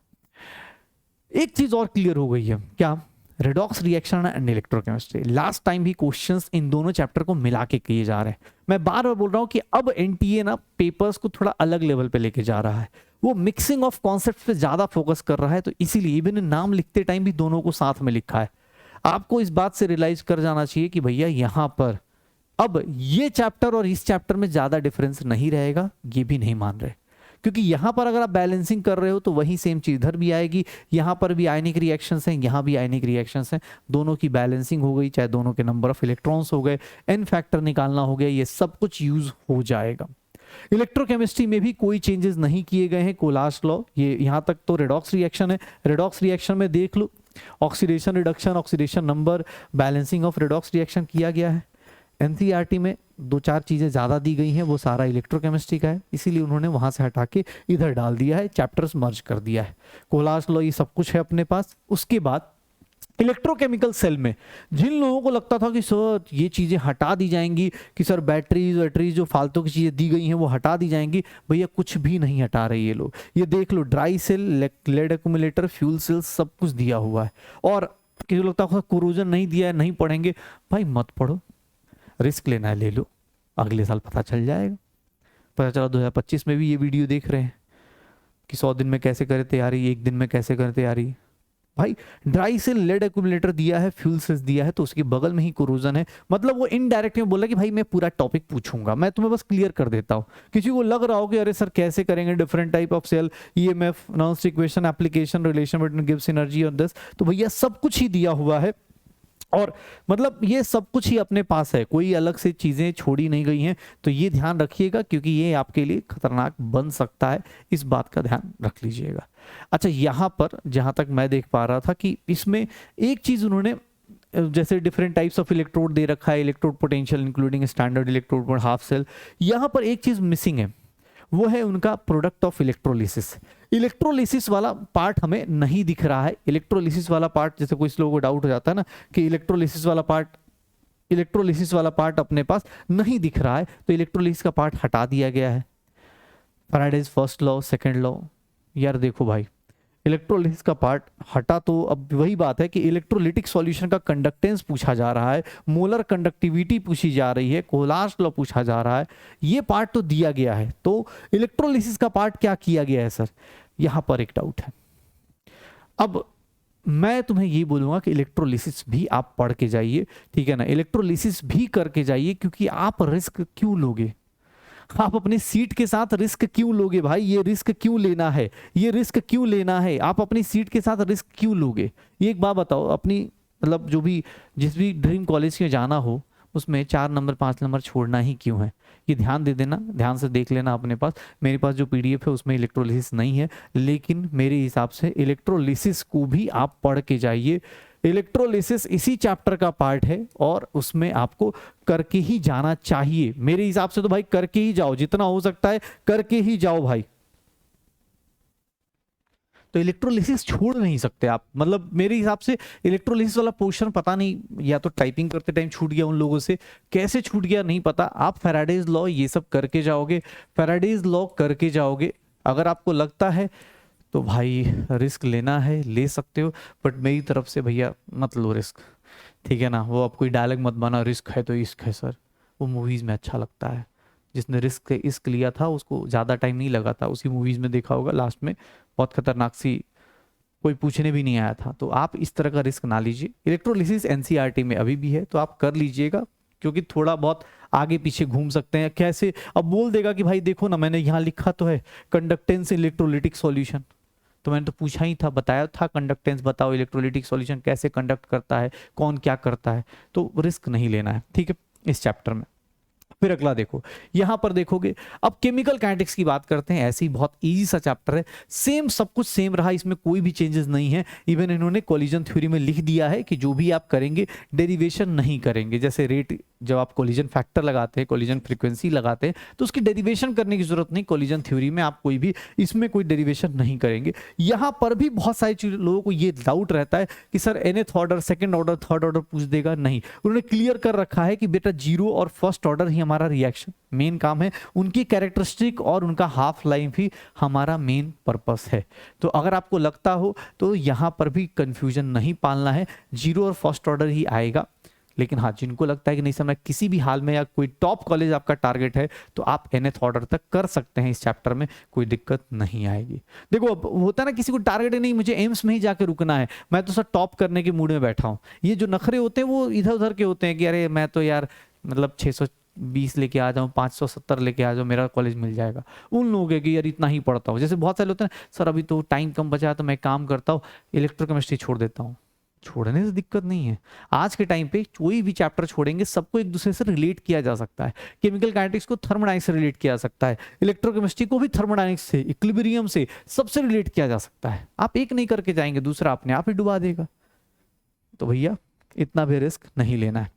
[SPEAKER 1] एक चीज और क्लियर हो गई है, क्या? Redox reaction and electrochemistry. Last time भी क्वेश्चंस इन दोनों चैप्टर को मिला के किए जा रहे हैं। मैं बार बार बोल रहा हूँ कि अब एनटीए ना पेपर्स को थोड़ा अलग लेवल पे लेके जा रहा है, वो मिक्सिंग ऑफ कॉन्सेप्ट पे ज्यादा फोकस कर रहा है, तो इसीलिए इवन नाम लिखते टाइम भी दोनों को साथ में लिखा है। आपको इस बात से रियलाइज कर जाना चाहिए कि भैया यहाँ पर अब ये चैप्टर और इस चैप्टर में ज्यादा डिफरेंस नहीं रहेगा, ये भी नहीं मान रहे, क्योंकि यहां पर अगर आप बैलेंसिंग कर रहे हो तो वही सेम चीज इधर भी आएगी। यहां पर भी आयनिक रिएक्शंस हैं, यहां भी आयनिक रिएक्शंस हैं, दोनों की बैलेंसिंग हो गई, चाहे दोनों के नंबर ऑफ इलेक्ट्रॉन्स हो गए, एन फैक्टर निकालना हो गया, ये सब कुछ यूज हो जाएगा। इलेक्ट्रोकेमिस्ट्री में भी कोई चेंजेस नहीं किए गए हैं। कोलास लॉ, ये यहां तक तो रेडॉक्स रिएक्शन है। रेडॉक्स रिएक्शन में देख लो, oxidation reduction, oxidation number, balancing of redox reaction किया गया है। एनसीईआरटी में 2-4 चीजें ज्यादा दी गई हैं, वो सारा इलेक्ट्रोकेमिस्ट्री का है, इसीलिए उन्होंने वहां से हटा के इधर डाल दिया है, चैप्टर्स मर्ज कर दिया है। कोलास लॉ ये सब कुछ है अपने पास। उसके बाद इलेक्ट्रोकेमिकल सेल में जिन लोगों को लगता था कि सर ये चीजें हटा दी जाएंगी, कि सर बैटरीज जो फालतू की चीजें दी गई हैं वो हटा दी जाएंगी, भैया कुछ भी नहीं हटा रहे ये लोग। ये देख लो, dry cell, lead accumulator, fuel cell, सब कुछ दिया हुआ है। और किसी को लगता है कोरोजन नहीं दिया है, नहीं पढ़ेंगे, भाई मत पढ़ो, रिस्क लेना है ले लो, अगले साल पता चल जाएगा। पता चला 2025 में भी ये वीडियो देख रहे हैं कि 100 दिन में कैसे करें तैयारी, 1 दिन में कैसे करें तैयारी। भाई ड्राई सेल, लेड एक्यूमुलेटर दिया है, फ्यूल सेल्स दिया है, तो उसके बगल में ही कोरोजन है, मतलब वो इनडायरेक्ट में बोला कि भाई मैं पूरा टॉपिक पूछूंगा, मैं तुम्हें बस क्लियर कर देता हूँ। किसी को लग रहा हो कि अरे सर कैसे करेंगे, different type of cell, EMF, noise equation, application, relation between गिव्स एनर्जी ऑन दिस, तो भैया सब कुछ ही दिया हुआ है। और मतलब ये सब कुछ ही अपने पास है, कोई अलग से चीजें छोड़ी नहीं गई हैं, तो ये ध्यान रखिएगा क्योंकि ये आपके लिए खतरनाक बन सकता है, इस बात का ध्यान रख लीजिएगा। अच्छा, यहाँ पर जहां तक मैं देख पा रहा था कि इसमें एक चीज उन्होंने, जैसे डिफरेंट टाइप्स ऑफ इलेक्ट्रोड दे रखा है, electrode potential including standard electrode, half cell, यहाँ पर एक चीज मिसिंग है, वो है उनका प्रोडक्ट ऑफ इलेक्ट्रोलिसिस। इलेक्ट्रोलिसिस वाला पार्ट हमें नहीं दिख रहा है। इलेक्ट्रोलिसिस वाला पार्ट, जैसे कोई लोगों को डाउट हो जाता है ना कि इलेक्ट्रोलिसिस वाला पार्ट अपने पास नहीं दिख रहा है, तो इलेक्ट्रोलिसिस का पार्ट हटा दिया गया है। Faraday's first law, second law, यार देखो भाई इलेक्ट्रोलिसिस का पार्ट हटा, तो अब वही बात है कि इलेक्ट्रोलिटिक सॉल्यूशन का कंडक्टेंस पूछा जा रहा है, मोलर कंडक्टिविटी पूछी जा रही है, कोलास लॉ पूछा जा रहा है, ये पार्ट तो दिया गया है, तो इलेक्ट्रोलिसिस का पार्ट क्या किया गया है सर, यहां पर एक डाउट है। अब मैं तुम्हें ये बोलूंगा कि इलेक्ट्रोलिसिस भी आप पढ़ के जाइए, ठीक है ना, इलेक्ट्रोलिसिस भी करके जाइए, क्योंकि आप रिस्क क्यों लोगे, आप अपनी सीट के साथ रिस्क क्यों लोगे भाई, ये रिस्क क्यों लेना है, ये रिस्क क्यों लेना है, आप अपनी सीट के साथ रिस्क क्यों लोगे। ये एक बात बताओ, अपनी मतलब जो भी जिस भी ड्रीम कॉलेज में जाना हो उसमें 4 नंबर 5 नंबर छोड़ना ही क्यों है, ये ध्यान दे देना, ध्यान से देख लेना अपने पास। मेरे पास जो पीडीएफ है उसमें इलेक्ट्रोलिसिस नहीं है, लेकिन मेरे हिसाब से इलेक्ट्रोलिसिस को भी आप पढ़ के जाइए। इलेक्ट्रोलिसिस इसी चैप्टर का पार्ट है और उसमें आपको करके ही जाना चाहिए। मेरे हिसाब से तो भाई करके ही जाओ, जितना हो सकता है करके ही जाओ भाई। तो इलेक्ट्रोलिसिस छोड़ नहीं सकते आप, मतलब मेरे हिसाब से इलेक्ट्रोलिसिस वाला पोर्शन पता नहीं, या तो टाइपिंग करते टाइम छूट गया उन लोगों से, कैसे छूट गया नहीं पता। आप फैराडेज लॉ ये सब करके जाओगे, फैराडेज लॉ करके जाओगे, अगर आपको लगता है तो भाई रिस्क लेना है ले सकते हो, बट मेरी तरफ से भैया मत लो रिस्क, ठीक है ना। वो आप कोई डायलॉग मत बना, रिस्क है तो इश्क है सर, वो मूवीज में अच्छा लगता है, जिसने रिस्क इश्क लिया था उसको ज़्यादा टाइम नहीं लगा था, उसी मूवीज में देखा होगा लास्ट में बहुत खतरनाक सी, कोई पूछने भी नहीं आया था। तो आप इस तरह का रिस्क ना लीजिए। इलेक्ट्रोलिसिस एनसीईआरटी में अभी भी है तो आप कर लीजिएगा, क्योंकि थोड़ा बहुत आगे पीछे घूम सकते हैं। कैसे, अब बोल देगा कि भाई देखो ना मैंने यहाँ लिखा तो है कंडक्टेंस इलेक्ट्रोलिटिक सॉल्यूशन, तो मैंने तो पूछा ही था, बताया था कंडक्टेंस बताओ, इलेक्ट्रोलिटिक सॉल्यूशन कैसे कंडक्ट करता है, कौन क्या करता है, तो रिस्क नहीं लेना है, ठीक है, इस चैप्टर में। फिर अगला देखो, यहां पर देखोगे अब केमिकल काइनेटिक्स की बात करते हैं। ऐसे ही बहुत इजी सा चैप्टर है, सेम सब कुछ सेम रहा, इसमें कोई भी चेंजेस नहीं है। इवन इन्होंने कोलिजन थ्योरी में लिख दिया है कि जो भी आप करेंगे डेरिवेशन नहीं करेंगे, जैसे रेट जब आप कोलिजन फैक्टर लगाते हैं, कोलिजन फ्रीक्वेंसी लगाते हैं, तो उसकी डेरिवेशन करने की जरूरत नहीं, कोलिजन थ्योरी में आप कोई भी इसमें कोई डेरिवेशन नहीं करेंगे। यहां पर भी बहुत सारे लोगों को ये डाउट रहता है कि sir nth order, second order, third order पूछ देगा, नहीं, उन्होंने क्लियर कर रखा है कि बेटा जीरो और फर्स्ट ऑर्डर ही हमारा रिएक्शन मेन काम है, उनकी कैरेक्टरिस्टिक और उनका हाफ लाइफ ही हमारा मेन पर्पस है। तो अगर आपको लगता हो तो यहाँ पर भी कंफ्यूजन नहीं पालना है, जीरो और फर्स्ट ऑर्डर ही आएगा। लेकिन हाँ, जिनको लगता है कि नहीं सर मैं किसी भी हाल में, या कोई टॉप कॉलेज आपका टारगेट है, तो आप nth ऑर्डर तक कर सकते हैं इस चैप्टर में, कोई दिक्कत नहीं आएगी। देखो अब होता है ना, किसी को टारगेट है नहीं मुझे एम्स में ही जाके रुकना है, मैं तो सर टॉप करने के मूड में बैठा हूँ, ये जो नखरे होते हैं वो इधर उधर के होते हैं कि अरे मैं तो यार मतलब 620 लेके आ जाऊँ, 570 लेके आ जाऊँ, मेरा कॉलेज मिल जाएगा। उन लोगों के कि यार इतना ही पढ़ता हूँ, जैसे बहुत सारे होते हैं सर अभी तो टाइम कम बचा है तो मैं काम करता हूँ, इलेक्ट्रोकेमिस्ट्री छोड़ देता हूँ। छोड़ने से दिक्कत नहीं है, आज के टाइम पे कोई भी चैप्टर छोड़ेंगे सबको एक दूसरे से रिलेट किया जा सकता है। केमिकल काइनेटिक्स को थर्मोडायनेमिक्स से रिलेट किया जा सकता है, इलेक्ट्रोकेमिस्ट्री को भी थर्मोडायनेमिक्स से, इक्विलिब्रियम से, सबसे रिलेट किया जा सकता है। आप एक नहीं करके जाएंगे, दूसरा अपने आप ही डुबा देगा। तो भैया इतना भी रिस्क नहीं लेना है।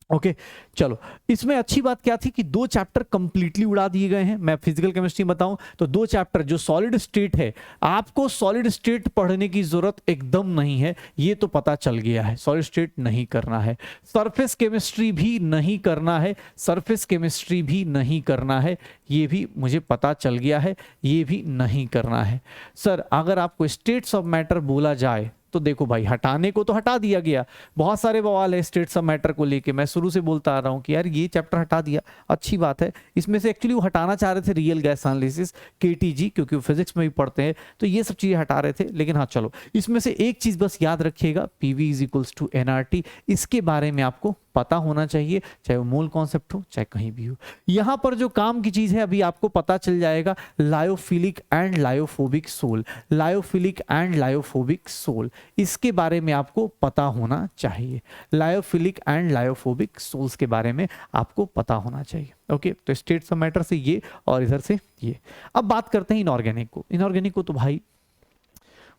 [SPEAKER 1] ओके चलो, इसमें अच्छी बात क्या थी कि 2 चैप्टर कंप्लीटली उड़ा दिए गए हैं। मैं फिजिकल केमिस्ट्री बताऊं तो 2 चैप्टर जो सॉलिड स्टेट है, आपको सॉलिड स्टेट पढ़ने की जरूरत एकदम नहीं है, ये तो पता चल गया है, सॉलिड स्टेट नहीं करना है। सरफेस केमिस्ट्री भी नहीं करना है, सरफेस केमिस्ट्री भी नहीं करना है, ये भी मुझे पता चल गया है, ये भी नहीं करना है। सर अगर आपको स्टेट्स ऑफ मैटर बोला जाए तो देखो भाई, हटाने को तो हटा दिया गया, बहुत सारे बवाल है स्टेट्स ऑफ मैटर को लेके, मैं शुरू से बोलता आ रहा हूँ कि यार ये चैप्टर हटा दिया, अच्छी बात है। इसमें से एक्चुअली वो हटाना चाह रहे थे रियल गैस एनालिसिस, केटीजी, क्योंकि वो फिजिक्स में भी पढ़ते हैं, तो ये सब चीजें हटा रहे थे। लेकिन हाँ चलो, इसमें से एक चीज बस याद रखिएगा, PV is equals to NRT, इसके बारे में आपको पता होना चाहिए, चाहे वो मूल कॉन्सेप्ट हो चाहे कहीं भी हो। यहां पर जो काम की चीज है अभी आपको पता चल जाएगा, lyophilic and lyophobic sol, lyophilic and lyophobic sol, इसके बारे में आपको पता होना चाहिए। लायोफिलिक एंड लायोफोबिक सोल्स के बारे में आपको पता होना चाहिए। ओके, तो स्टेट्स ऑफ मैटर से ये और इधर से ये। अब बात करते हैं इनऑर्गेनिक को। इनऑर्गेनिक को तो भाई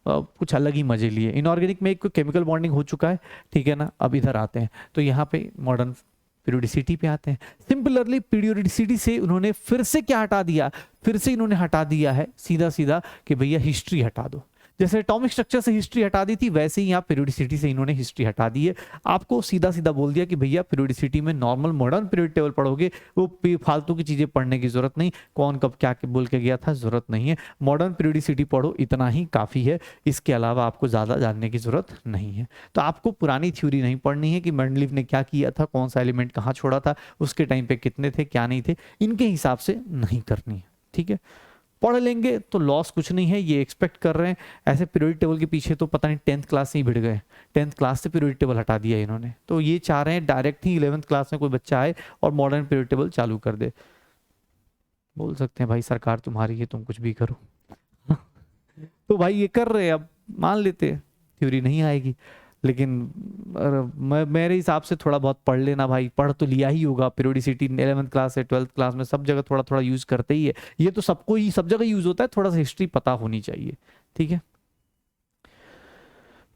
[SPEAKER 1] कुछ अलग ही मजे लिए। इनऑर्गेनिक में एक केमिकल बॉन्डिंग हो चुका है, ठीक है ना। अब इधर आते हैं तो यहाँ पे मॉडर्न पीरियोडिसिटी पे आते हैं। सिंपलरली पीरियोडिसिटी से उन्होंने फिर से क्या हटा दिया, फिर से इन्होंने हटा दिया है सीधा सीधा कि भैया हिस्ट्री हटा दो। जैसे एटॉमिक स्ट्रक्चर से हिस्ट्री हटा दी थी, वैसे ही यहाँ पीरियोडिसिटी से इन्होंने हिस्ट्री हटा दी है। आपको सीधा सीधा बोल दिया कि भैया पीरियोडिसिटी में नॉर्मल मॉडर्न पीरियड टेबल पढ़ोगे, वो फालतू की चीजें पढ़ने की जरूरत नहीं, कौन कब क्या बोल के गया था जरूरत नहीं है, मॉडर्न पीरियोडिसिटी पढ़ो, इतना ही काफी है, इसके अलावा आपको ज्यादा जानने की जरूरत नहीं है। तो आपको पुरानी थ्योरी नहीं पढ़नी है कि मेंडलीव ने क्या किया था, कौन सा एलिमेंट कहाँ छोड़ा था, उसके टाइम पे कितने थे क्या नहीं थे, इनके हिसाब से नहीं करनी है, ठीक है। पढ़ लेंगे तो लॉस कुछ नहीं है, ये एक्सपेक्ट कर रहे हैं। ऐसे पीरियोडिक टेबल के पीछे तो पता नहीं 10th क्लास से ही भिड़ गए, 10th क्लास से पीरियोडिक टेबल हटा दिया इन्होंने। तो ये चाह रहे हैं डायरेक्ट ही 11th क्लास में कोई बच्चा आए और मॉडर्न पीरियोडिक टेबल चालू कर दे। बोल सकते हैं भाई सरकार तुम्हारी है, तुम कुछ भी करो तो भाई ये कर रहे हैं, अब मान लेते हैं थ्योरी नहीं आएगी, लेकिन मेरे हिसाब से थोड़ा बहुत पढ़ लेना भाई, पढ़ तो लिया ही होगा। पीरियोडिसिटी 11th क्लास से 12th क्लास में सब जगह थोड़ा थोड़ा यूज करते ही है, ये तो सबको ही सब जगह यूज होता है, थोड़ा सा हिस्ट्री पता होनी चाहिए, ठीक है।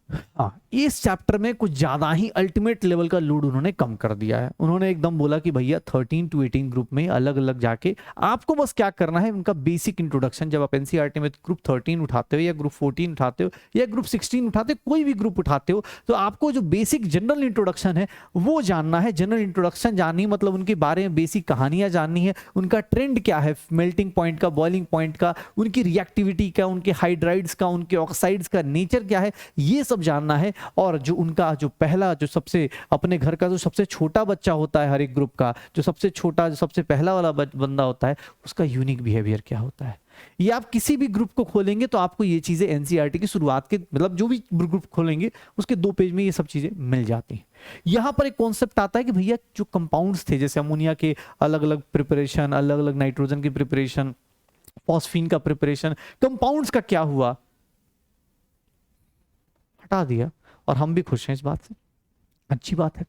[SPEAKER 1] हाँ, इस चैप्टर में कुछ ज्यादा ही अल्टीमेट लेवल का लोड उन्होंने कम कर दिया है। उन्होंने एकदम बोला कि भैया 13 to 18 ग्रुप में अलग अलग जाके आपको बस क्या करना है, उनका बेसिक इंट्रोडक्शन। जब आप एनसीईआरटी में ग्रुप 13 उठाते हो या ग्रुप 14 उठाते हो या ग्रुप 16 उठाते हो, कोई भी ग्रुप उठाते हो, तो आपको जो बेसिक जनरल इंट्रोडक्शन है वो जानना है। जनरल इंट्रोडक्शन जाननी मतलब उनके बारे में बेसिक कहानियां जाननी है, उनका ट्रेंड क्या है, मेल्टिंग पॉइंट का, बॉइलिंग पॉइंट का, उनकी रिएक्टिविटी का, उनके हाइड्राइड्स का, उनके ऑक्साइड्स का नेचर क्या है, ये सब जानना है। और जो उनका जो पहला, जो सबसे अपने घर का जो सबसे छोटा बच्चा होता है हर एक ग्रुप का, जो सबसे छोटा, जो सबसे पहला वाला बंदा होता है, उसका यूनिक बिहेवियर क्या होता है, ये आप किसी भी ग्रुप को खोलेंगे तो आपको ये चीजें एनसीईआरटी की शुरुआत के, मतलब जो भी ग्रुप खोलेंगे उसके 2 पेज में ये सब चीजें मिल जाती हैं। यहां पर एक कॉन्सेप्ट आता है कि भैया जो कंपाउंड्स थे, जैसे अमोनिया के अलग अलग प्रिपरेशन, अलग अलग नाइट्रोजन की प्रिपरेशन, फॉस्फीन का प्रिपरेशन, कंपाउंड्स का क्या हुआ, हटा दिया और हम भी खुश हैं इस बात से, अच्छी बात है।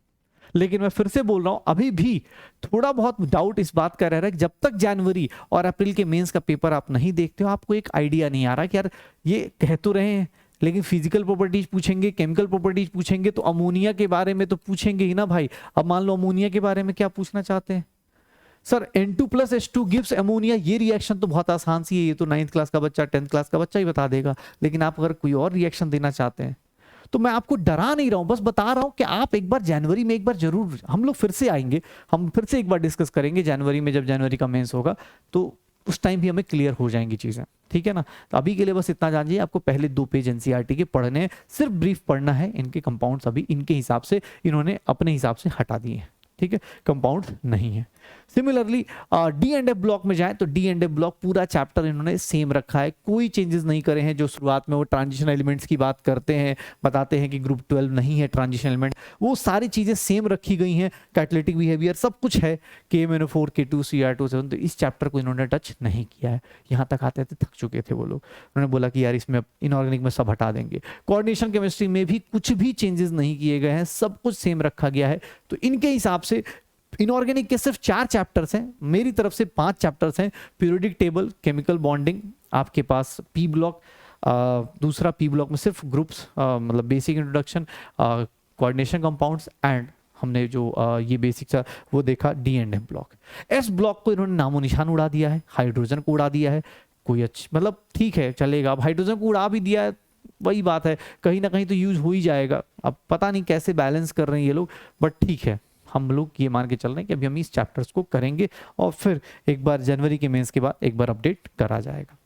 [SPEAKER 1] लेकिन मैं फिर से बोल रहा हूं, अभी भी थोड़ा बहुत डाउट इस बात का रह रहा है कि जब तक जनवरी और अप्रैल के मेंस का पेपर आप नहीं देखते हो, आपको एक आइडिया नहीं आ रहा कि यार ये कह तो रहे हैं, लेकिन फिजिकल प्रॉपर्टीज पूछेंगे, केमिकल प्रॉपर्टीज पूछेंगे, तो अमोनिया के बारे में तो पूछेंगे ही ना भाई। अब मान लो अमोनिया के बारे में क्या पूछना चाहते हैं, सर N2+H2 गिव्स अमोनिया, ये रिएक्शन तो बहुत आसान सी है, ये तो 9th क्लास का बच्चा, 10th क्लास का बच्चा ही बता देगा। लेकिन आप अगर कोई और रिएक्शन देना चाहते हैं तो मैं आपको डरा नहीं रहा हूं, बस बता रहा हूं कि आप एक बार जनवरी में एक बार जरूर, हम लोग फिर से आएंगे, हम फिर से एक बार डिस्कस करेंगे जनवरी में, जब जनवरी का मेंस होगा तो उस टाइम भी हमें क्लियर हो जाएंगी चीजें, ठीक है ना। तो अभी के लिए बस इतना जानिए, आपको पहले 2 पेज एनसीईआरटी के पढ़ने हैं, सिर्फ ब्रीफ पढ़ना है। इनके कंपाउंड्स अभी इनके हिसाब से इन्होंने अपने हिसाब से हटा दिए हैं, ठीक है, कंपाउंड नहीं है। Similarly D and F block में जाए तो डी एंड एफ ब्लॉक पूरा चैप्टर इन्होंने सेम रखा है, कोई चेंजेस नहीं करे हैं। जो शुरुआत में वो ट्रांजिशन एलिमेंट्स की बात करते हैं, बताते हैं कि ग्रुप 12 नहीं है ट्रांजिशन एलिमेंट, वो सारी चीजें सेम रखी गई हैं। कैटालिटिक बिहेवियर सब कुछ है, KMnO4 K2 Cr2 तो इस चैप्टर को इन्होंने टच नहीं किया है। यहाँ तक आते थे थक चुके थे वो लोग, उन्होंने बोला कि यार इसमें इनऑर्गेनिक में सब हटा देंगे। कोऑर्डिनेशन केमिस्ट्री में भी कुछ भी चेंजेस नहीं किए गए हैं, सब कुछ सेम रखा गया है। तो इनके हिसाब से इनऑर्गेनिक के सिर्फ 4 चैप्टर्स हैं, मेरी तरफ से 5 चैप्टर्स हैं। पीरियोडिक टेबल, केमिकल बॉन्डिंग, आपके पास पी ब्लॉक, दूसरा पी ब्लॉक में सिर्फ ग्रुप्स, मतलब basic introduction, coordination compounds and हमने जो ये बेसिक था वो देखा D and M block. S block को इन्होंने नामो निशान उड़ा दिया है, हाइड्रोजन को उड़ा दिया है। कोई अच्छी मतलब ठीक है चलेगा, अब हाइड्रोजन को उड़ा भी दिया है, वही बात है, कहीं ना कहीं तो यूज हो ही जाएगा। अब पता नहीं कैसे बैलेंस कर रहे हैं ये लोग, बट ठीक है, हम लोग ये मान के चल रहे हैं कि अभी हम इस चैप्टर्स को करेंगे और फिर एक बार जनवरी के मेंस के बाद एक बार अपडेट करा जाएगा।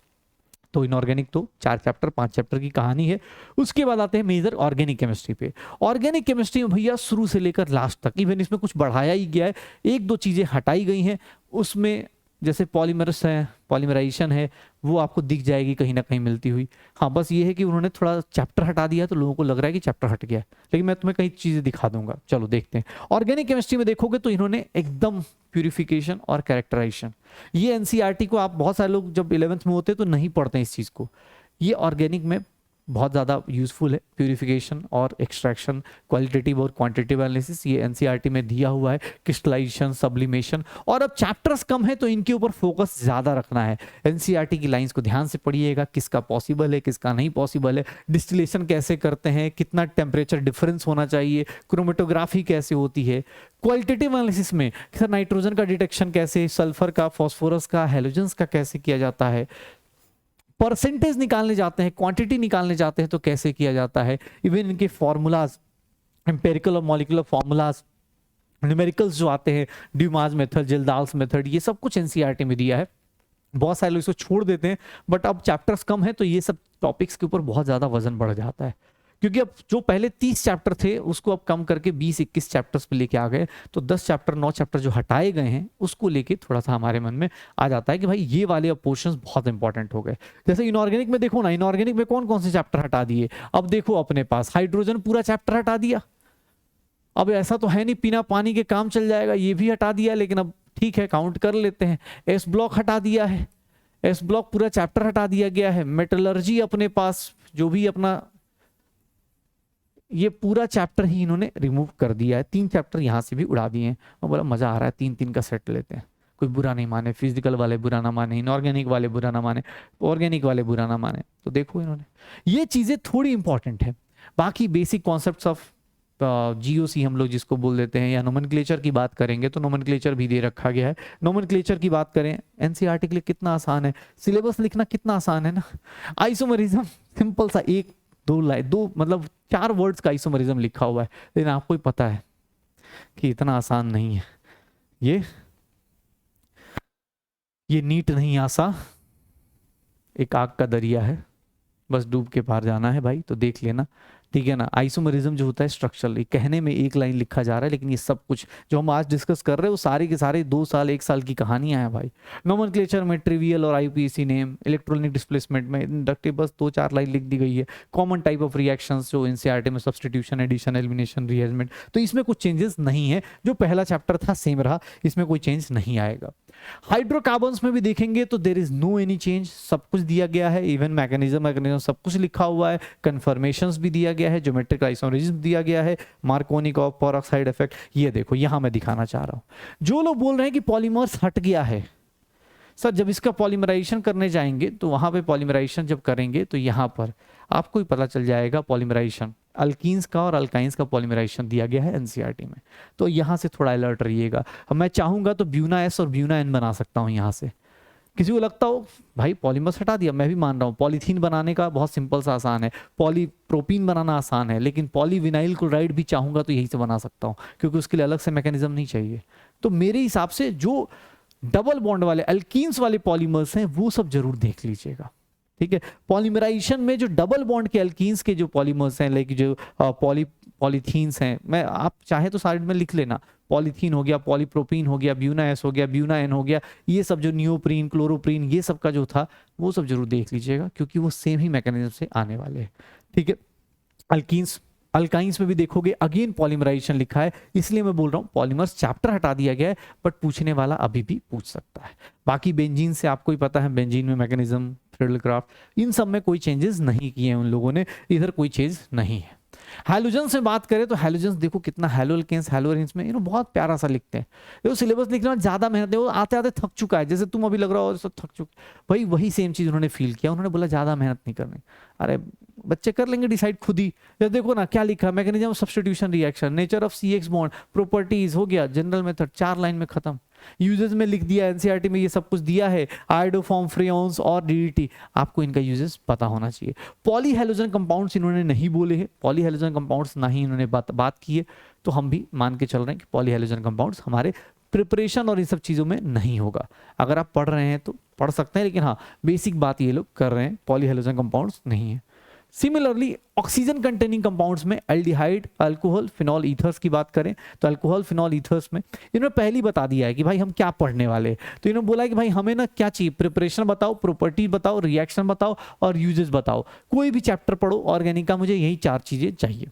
[SPEAKER 1] तो इनऑर्गेनिक तो 4 चैप्टर 5 चैप्टर की कहानी है। उसके बाद आते हैं मेजर ऑर्गेनिक केमिस्ट्री पे। ऑर्गेनिक केमिस्ट्री में भैया शुरू से लेकर लास्ट तक, इवन इसमें कुछ बढ़ाया ही गया है, 1-2 चीजें हटाई गई हैं। उसमें जैसे पॉलीमर्स है, पॉलीमराइजेशन है, वो आपको दिख जाएगी कहीं ना कहीं मिलती हुई। हाँ बस ये है कि उन्होंने थोड़ा चैप्टर हटा दिया तो लोगों को लग रहा है कि चैप्टर हट गया है, लेकिन मैं तुम्हें कई चीजें दिखा दूंगा। चलो देखते हैं। ऑर्गेनिक केमिस्ट्री में देखोगे तो इन्होंने एकदम प्यूरिफिकेशन और कैरेक्टराइजेशन, ये एनसीईआरटी को आप बहुत सारे लोग जब 11th में होते हैं तो नहीं पढ़ते हैं इस चीज को, ये ऑर्गेनिक में बहुत ज़्यादा यूजफुल है। प्यूरिफिकेशन और एक्सट्रैक्शन, क्वालिटेटिव और क्वांटिटेटिव एनालिसिस, ये एनसीईआरटी में दिया हुआ है। क्रिस्टलाइजेशन, सब्लिमेशन, और अब चैप्टर्स कम है तो इनके ऊपर फोकस ज़्यादा रखना है। एनसीईआरटी की लाइंस को ध्यान से पढ़िएगा, किसका पॉसिबल है किसका नहीं पॉसिबल है, डिस्टिलेशन कैसे करते हैं, कितना टेम्परेचर डिफरेंस होना चाहिए, क्रोमेटोग्राफी कैसे होती है, क्वालिटेटिव एनालिसिस में सर नाइट्रोजन का डिटेक्शन कैसे, सल्फर का, फॉस्फोरस का, हेलोजेंस का कैसे किया जाता है, परसेंटेज निकालने जाते हैं, क्वांटिटी निकालने जाते हैं तो कैसे किया जाता है। इवन इनके फॉर्मूलाज, एम्पेरिकल और मॉलिक्यूलर फॉर्मूलाज, न्यूमेरिकल्स जो आते हैं, ड्यूमास मेथड, जिल्दाल्स मेथड, ये सब कुछ एनसीईआरटी में दिया है। बहुत सारे लोग इसको छोड़ देते हैं, बट अब चैप्टर्स कम है तो ये सब टॉपिक्स के ऊपर बहुत ज्यादा वजन बढ़ जाता है, क्योंकि अब जो पहले 30 चैप्टर थे उसको अब कम करके 20-21 चैप्टर्स पे लेके आ गए, तो 10 चैप्टर 9 चैप्टर जो हटाए गए हैं उसको लेके थोड़ा सा हमारे मन में आ जाता है कि भाई ये वाले पोर्शंस बहुत इंपॉर्टेंट हो गए। जैसे इनऑर्गेनिक में देखो ना, इनऑर्गेनिक में कौन कौन से चैप्टर हटा दिए, अब देखो अपने पास हाइड्रोजन पूरा चैप्टर हटा दिया। अब ऐसा तो है नहीं पीना पानी के काम चल जाएगा, ये भी हटा दिया, लेकिन अब ठीक है काउंट कर लेते हैं। एस ब्लॉक हटा दिया है, एस ब्लॉक पूरा चैप्टर हटा दिया गया है। मेटलर्जी अपने पास जो भी अपना, ये पूरा चैप्टर ही इन्होंने रिमूव कर दिया है। 3 चैप्टर यहाँ से भी उड़ा दिए हैं और बोला मजा आ रहा है 3-3 का सेट लेते हैं, कोई बुरा नहीं माने, फिजिकल वाले बुरा ना माने, इनऑर्गेनिक वाले बुरा ना माने, ऑर्गेनिक वाले बुरा ना माने। तो देखो इन्होंने ये चीजें थोड़ी इंपॉर्टेंट है। बाकी बेसिक कॉन्सेप्ट्स ऑफ जीओसी हम लोग जिसको बोल देते हैं, या नोमेनक्लेचर की बात करेंगे तो नोमेनक्लेचर भी दे रखा गया है। नोमेनक्लेचर की बात करें, एनसीईआरटी के लिए कितना आसान है, सिलेबस लिखना कितना आसान है ना। आइसोमरिज्म सिंपल सा 1-2 लाइन, 2 मतलब 4 वर्ड्स का आइसोमरिज्म लिखा हुआ है, लेकिन आपको ही पता है कि इतना आसान नहीं है। ये नीट नहीं आसा, एक आग का दरिया है, बस डूब के पार जाना है भाई, तो देख लेना, ठीक है ना। आइसोमरिज्म जो होता है स्ट्रक्चरल, कहने में 1 लाइन लिखा जा रहा है, लेकिन ये सब कुछ जो हम आज डिस्कस कर रहे हैं वो सारे के सारे 2 साल 1 साल की कहानियां हैं भाई। नोमेनक्लेचर में ट्रिवियल और आईयूपीएसी नेम, इलेक्ट्रॉनिक डिस्प्लेसमेंट में इंडक्टिव बस 2-4 लाइन लिख दी गई है। कॉमन टाइप ऑफ रिएक्शंस जो एनसीईआरटी में सब्स्टिट्यूशन, एडिशन, एलिमिनेशन, रीअरेंजमेंट, तो इसमें कुछ चेंजेस नहीं है, जो पहला चैप्टर था सेम रहा, इसमें कोई चेंज नहीं आएगा। हाइड्रोकार्बन्स में भी देखेंगे तो there is no any change, सब कुछ दिया गया है, इवन मैकेनिज्म सब कुछ लिखा हुआ है, कन्फर्मेशंस भी दिया गया है, ज्योमेट्रिक आइसोमरिज्म दिया गया है, मार्कोनिकॉफ पेरोक्साइड इफेक्ट। ये देखो यहां मैं दिखाना चाह रहा हूं, जो लोग बोल रहे हैं कि पॉलीमर्स हट गया है, सर जब इसका पॉलीमराइजेशन करने जाएंगे तो वहां पे पॉलीमराइजेशन जब करेंगे तो यहां पर आपको ही पता चल जाएगा पॉलीमराइजेशन, अल्कीन्स का और अल्काइंस का पॉलीमराइजेशन दिया गया है एनसीईआरटी में, तो यहां से थोड़ा अलर्ट रहिएगा। मैं चाहूंगा तो ब्यूना एस और ब्यूना एन बना सकता हूं यहां से, किसी को लगता हो भाई पॉलीमर्स हटा दिया, मैं भी मान रहा हूँ पॉलीथीन बनाने का बहुत सिंपल सा आसान है, पॉलीप्रोपीन बनाना आसान है, लेकिन पॉलीविनाइल क्लोराइड भी चाहूंगा तो यही से बना सकता हूँ, क्योंकि उसके लिए अलग से मैकेनिज्म नहीं चाहिए। तो मेरे हिसाब से जो डबल बॉन्ड वाले अल्कीन्स वाले पॉलीमर्स हैं वो सब जरूर देख लीजिएगा, ठीक है। पॉलीमराइजेशन में जो डबल बॉन्ड के अल्कीन्स के जो पॉलीमर्स हैं, लाइक जो पॉलीथीन्स हैं, मैं आप चाहे तो साइड में लिख लेना, पॉलीथीन हो गया, पॉलीप्रोपीन हो गया, ब्यूना एस हो गया, ब्यूना एन हो गया, ये सब जो नियोप्रीन, क्लोरोप्रीन, ये सब का जो था वो सब जरूर देख लीजिएगा, क्योंकि वो सेम ही मैकेनिज्म से आने वाले हैं, ठीक है। अल्कीन्स अल्काइंस में भी देखोगे अगेन पॉलीमराइजेशन लिखा है, इसलिए मैं बोल रहा हूं पॉलीमर्स चैप्टर हटा दिया गया है, बट पूछने वाला अभी भी पूछ सकता है। बाकी बेंजीन से आपको ही पता है, बेंजीन में मैकेनिज्म, फ्रिडलक्राफ्ट, इन सब में कोई चेंजेस नहीं किए हैं उन लोगों ने, इधर कोई चेंज नहीं है। हैलोजन्स से बात करें तो हैलोजन्स देखो कितना, हैलोअल्केन्स हैलोअरेन्स में बहुत प्यारा सा लिखते हैं। देखो सिलेबस लिखने में ज्यादा मेहनत है, वो आते आते थक चुका है, जैसे तुम अभी लग रहा हो सब थक चुके, भाई वही सेम चीज उन्होंने फील किया, उन्होंने बोला ज्यादा मेहनत नहीं करनी। अरे बच्चे कर लेंगे डिसाइड खुद ही। या देखो ना क्या लिखा, mechanism of substitution reaction, nature of C X bond, properties हो गया, जनरल मेथड, 4 लाइन में खत्म। यूजेस में लिख दिया, एनसीईआरटी में ये सब कुछ दिया है, आयोडोफॉर्म, फ्रेयॉन्स और डीडीटी, आपको इनका यूजेस पता होना चाहिए। पॉलीहेलोजन कंपाउंड्स इन्होंने नहीं बोले हैं, पॉलीहेलोजन कंपाउंड्स ना ही इन्होंने बात की है, तो हम भी मान के चल रहे हैं कि पॉलीहेलोजन कंपाउंड्स हमारे प्रिपरेशन और इन सब चीज़ों में नहीं होगा। अगर आप पढ़ रहे हैं तो पढ़ सकते हैं, लेकिन हाँ बेसिक बात ये लोग कर रहे हैं, पॉलीहेलोजन कंपाउंड्स नहीं है। सिमिलरली ऑक्सीजन कंटेनिंग कंपाउंड्स में एल्डिहाइड, अल्कोहल, फिनॉल ईथर्स की बात करें तो अल्कोहल, फिनॉल ईथर्स में इन्होंने पहले ही बता दिया है कि भाई हम क्या पढ़ने वाले हैं। तो इन्होंने बोला है कि भाई हमें ना क्या चाहिए, प्रिपरेशन बताओ, प्रॉपर्टी बताओ, रिएक्शन बताओ और यूजेस बताओ, कोई भी चैप्टर पढ़ो ऑर्गेनिक का, मुझे यही 4 चीजें चाहिए।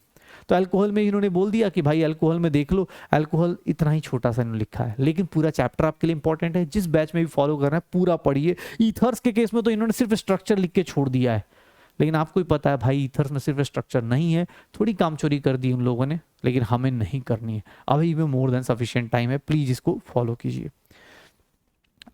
[SPEAKER 1] तो अल्कोहल में इन्होंने बोल दिया कि भाई अल्कोहल में देख लो, अल्कोहल इतना ही छोटा सा इन्होंने लिखा है, लेकिन पूरा चैप्टर आपके लिए इंपॉर्टेंट है, जिस बैच में भी फॉलो कर रहे हैं पूरा पढ़िए। ईथर्स के केस में तो इन्होंने सिर्फ स्ट्रक्चर लिख के छोड़ दिया है, लेकिन आपको ही पता है भाई ईथर्स में सिर्फ स्ट्रक्चर नहीं है, थोड़ी काम चोरी कर दी उन लोगों ने, लेकिन हमें नहीं करनी है, अभी भी मोर देन सफिशिएंट टाइम है, प्लीज इसको फॉलो कीजिए।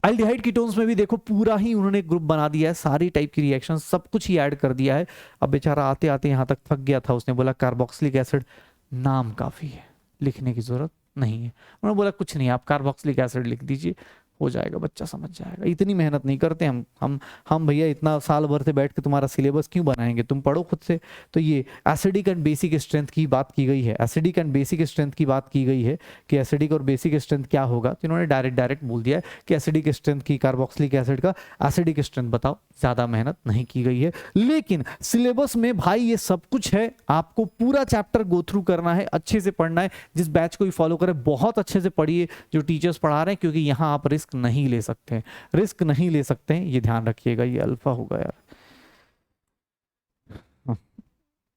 [SPEAKER 1] एल्डिहाइड कीटोन्स में भी देखो पूरा ही उन्होंने ग्रुप बना दिया है, सारी टाइप की रिएक्शन सब कुछ ही ऐड कर दिया है। अब बेचारा आते आते यहाँ तक थक गया था, उसने बोला कार्बोक्सिलिक एसिड, नाम काफी है, लिखने की जरूरत नहीं है। उन्होंने बोला कुछ नहीं, आप कार्बोक्सिलिक एसिड लिख दीजिए, हो जाएगा, बच्चा समझ जाएगा। इतनी मेहनत नहीं करते हम भैया, इतना साल भर से बैठ के तुम्हारा सिलेबस क्यों बनाएंगे, तुम पढ़ो खुद से। तो ये एसिडिक एंड बेसिक स्ट्रेंथ की बात की गई है, एसिडिक एंड बेसिक स्ट्रेंथ की बात की गई है कि एसिडिक और बेसिक स्ट्रेंथ क्या होगा, तो इन्होंने डायरेक्ट बोल दिया है कि एसिडिक स्ट्रेंथ की, कार्बोक्सिलिक एसिड का एसिडिक स्ट्रेंथ बताओ, ज्यादा मेहनत नहीं की गई है। लेकिन सिलेबस में भाई ये सब कुछ है, आपको पूरा चैप्टर गो थ्रू करना है, अच्छे से पढ़ना है। जिस बैच को भी फॉलो करें बहुत अच्छे से पढ़िए जो टीचर्स पढ़ा रहे हैं, क्योंकि यहाँ आप रिस्क नहीं ले सकते हैं, रिस्क नहीं ले सकते हैं, ये ध्यान रखिएगा। ये अल्फा होगा यार,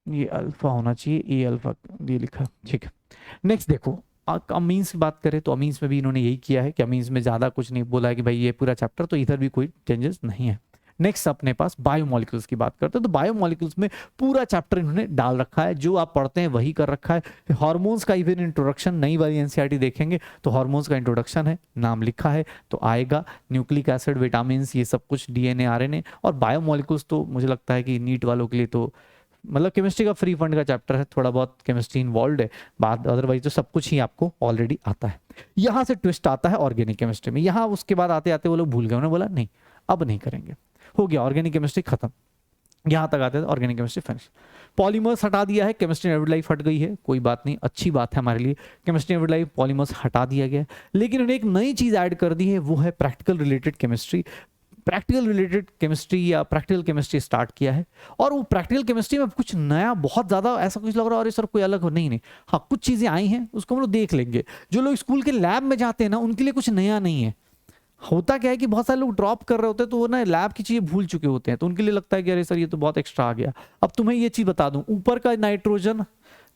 [SPEAKER 1] ये अल्फा होना चाहिए, ये अल्फा ये लिखा, ठीक है। नेक्स्ट देखो अमीन्स की बात करें तो अमीन्स में भी इन्होंने यही किया है कि अमीन्स में ज्यादा कुछ नहीं बोला है कि भाई ये पूरा चैप्टर, तो इधर भी कोई चेंजेस नहीं है। नेक्स्ट अपने पास बायोमोलिक्यूल्स की बात करते हैं, तो बायोमोलिक्यूल्स में पूरा चैप्टर इन्होंने डाल रखा है, जो आप पढ़ते हैं वही कर रखा है। हार्मोन्स का इवन इंट्रोडक्शन, नई वाली एनसीईआरटी देखेंगे तो हार्मोन्स का इंट्रोडक्शन है, नाम लिखा है तो आएगा, न्यूक्लिक एसिड, विटामिन, ये सब कुछ, डीएनए, आरएनए और बायोमोलिक्यूल्स, तो मुझे लगता है कि नीट वालों के लिए तो मतलब केमिस्ट्री का फ्री फंड का चैप्टर है, थोड़ा बहुत केमिस्ट्री इन्वॉल्व है, बात अदरवाइज तो सब कुछ ही आपको ऑलरेडी आता है। यहाँ से ट्विस्ट आता है ऑर्गेनिक केमिस्ट्री में, यहाँ उसके बाद आते आते वो लोग भूल गए, उन्होंने बोला नहीं अब नहीं करेंगे, हो गया ऑर्गेनिक केमिस्ट्री खत्म, यहां तक आते थे ऑर्गेनिक केमिस्ट्री फिनिश। पॉलीमर्स हटा दिया है, केमिस्ट्री एवरी लाइफ हट गई है, कोई बात नहीं, अच्छी बात है हमारे लिए, केमिस्ट्री एवरी लाइफ पॉलीमर्स हटा दिया गया है। लेकिन उन्होंने एक नई चीज ऐड कर दी है, वो है practical related chemistry. Practical related chemistry या प्रैक्टिकल केमिस्ट्री स्टार्ट किया है, और वो प्रैक्टिकल केमिस्ट्री में कुछ नया, बहुत ज्यादा ऐसा कुछ लग रहा है और सर कोई अलग हो, नहीं, हाँ कुछ चीजें आई हैं, उसको हम लोग देख लेंगे। जो लोग स्कूल के लैब में जाते हैं ना, उनके लिए कुछ नया नहीं है। होता क्या है कि बहुत सारे लोग ड्रॉप कर रहे होते हैं, तो वो ना लैब की चीजें भूल चुके होते हैं, तो उनके लिए लगता है कि अरे सर ये तो बहुत एक्स्ट्रा आ गया। अब तुम्हें ये चीज बता दूं, ऊपर का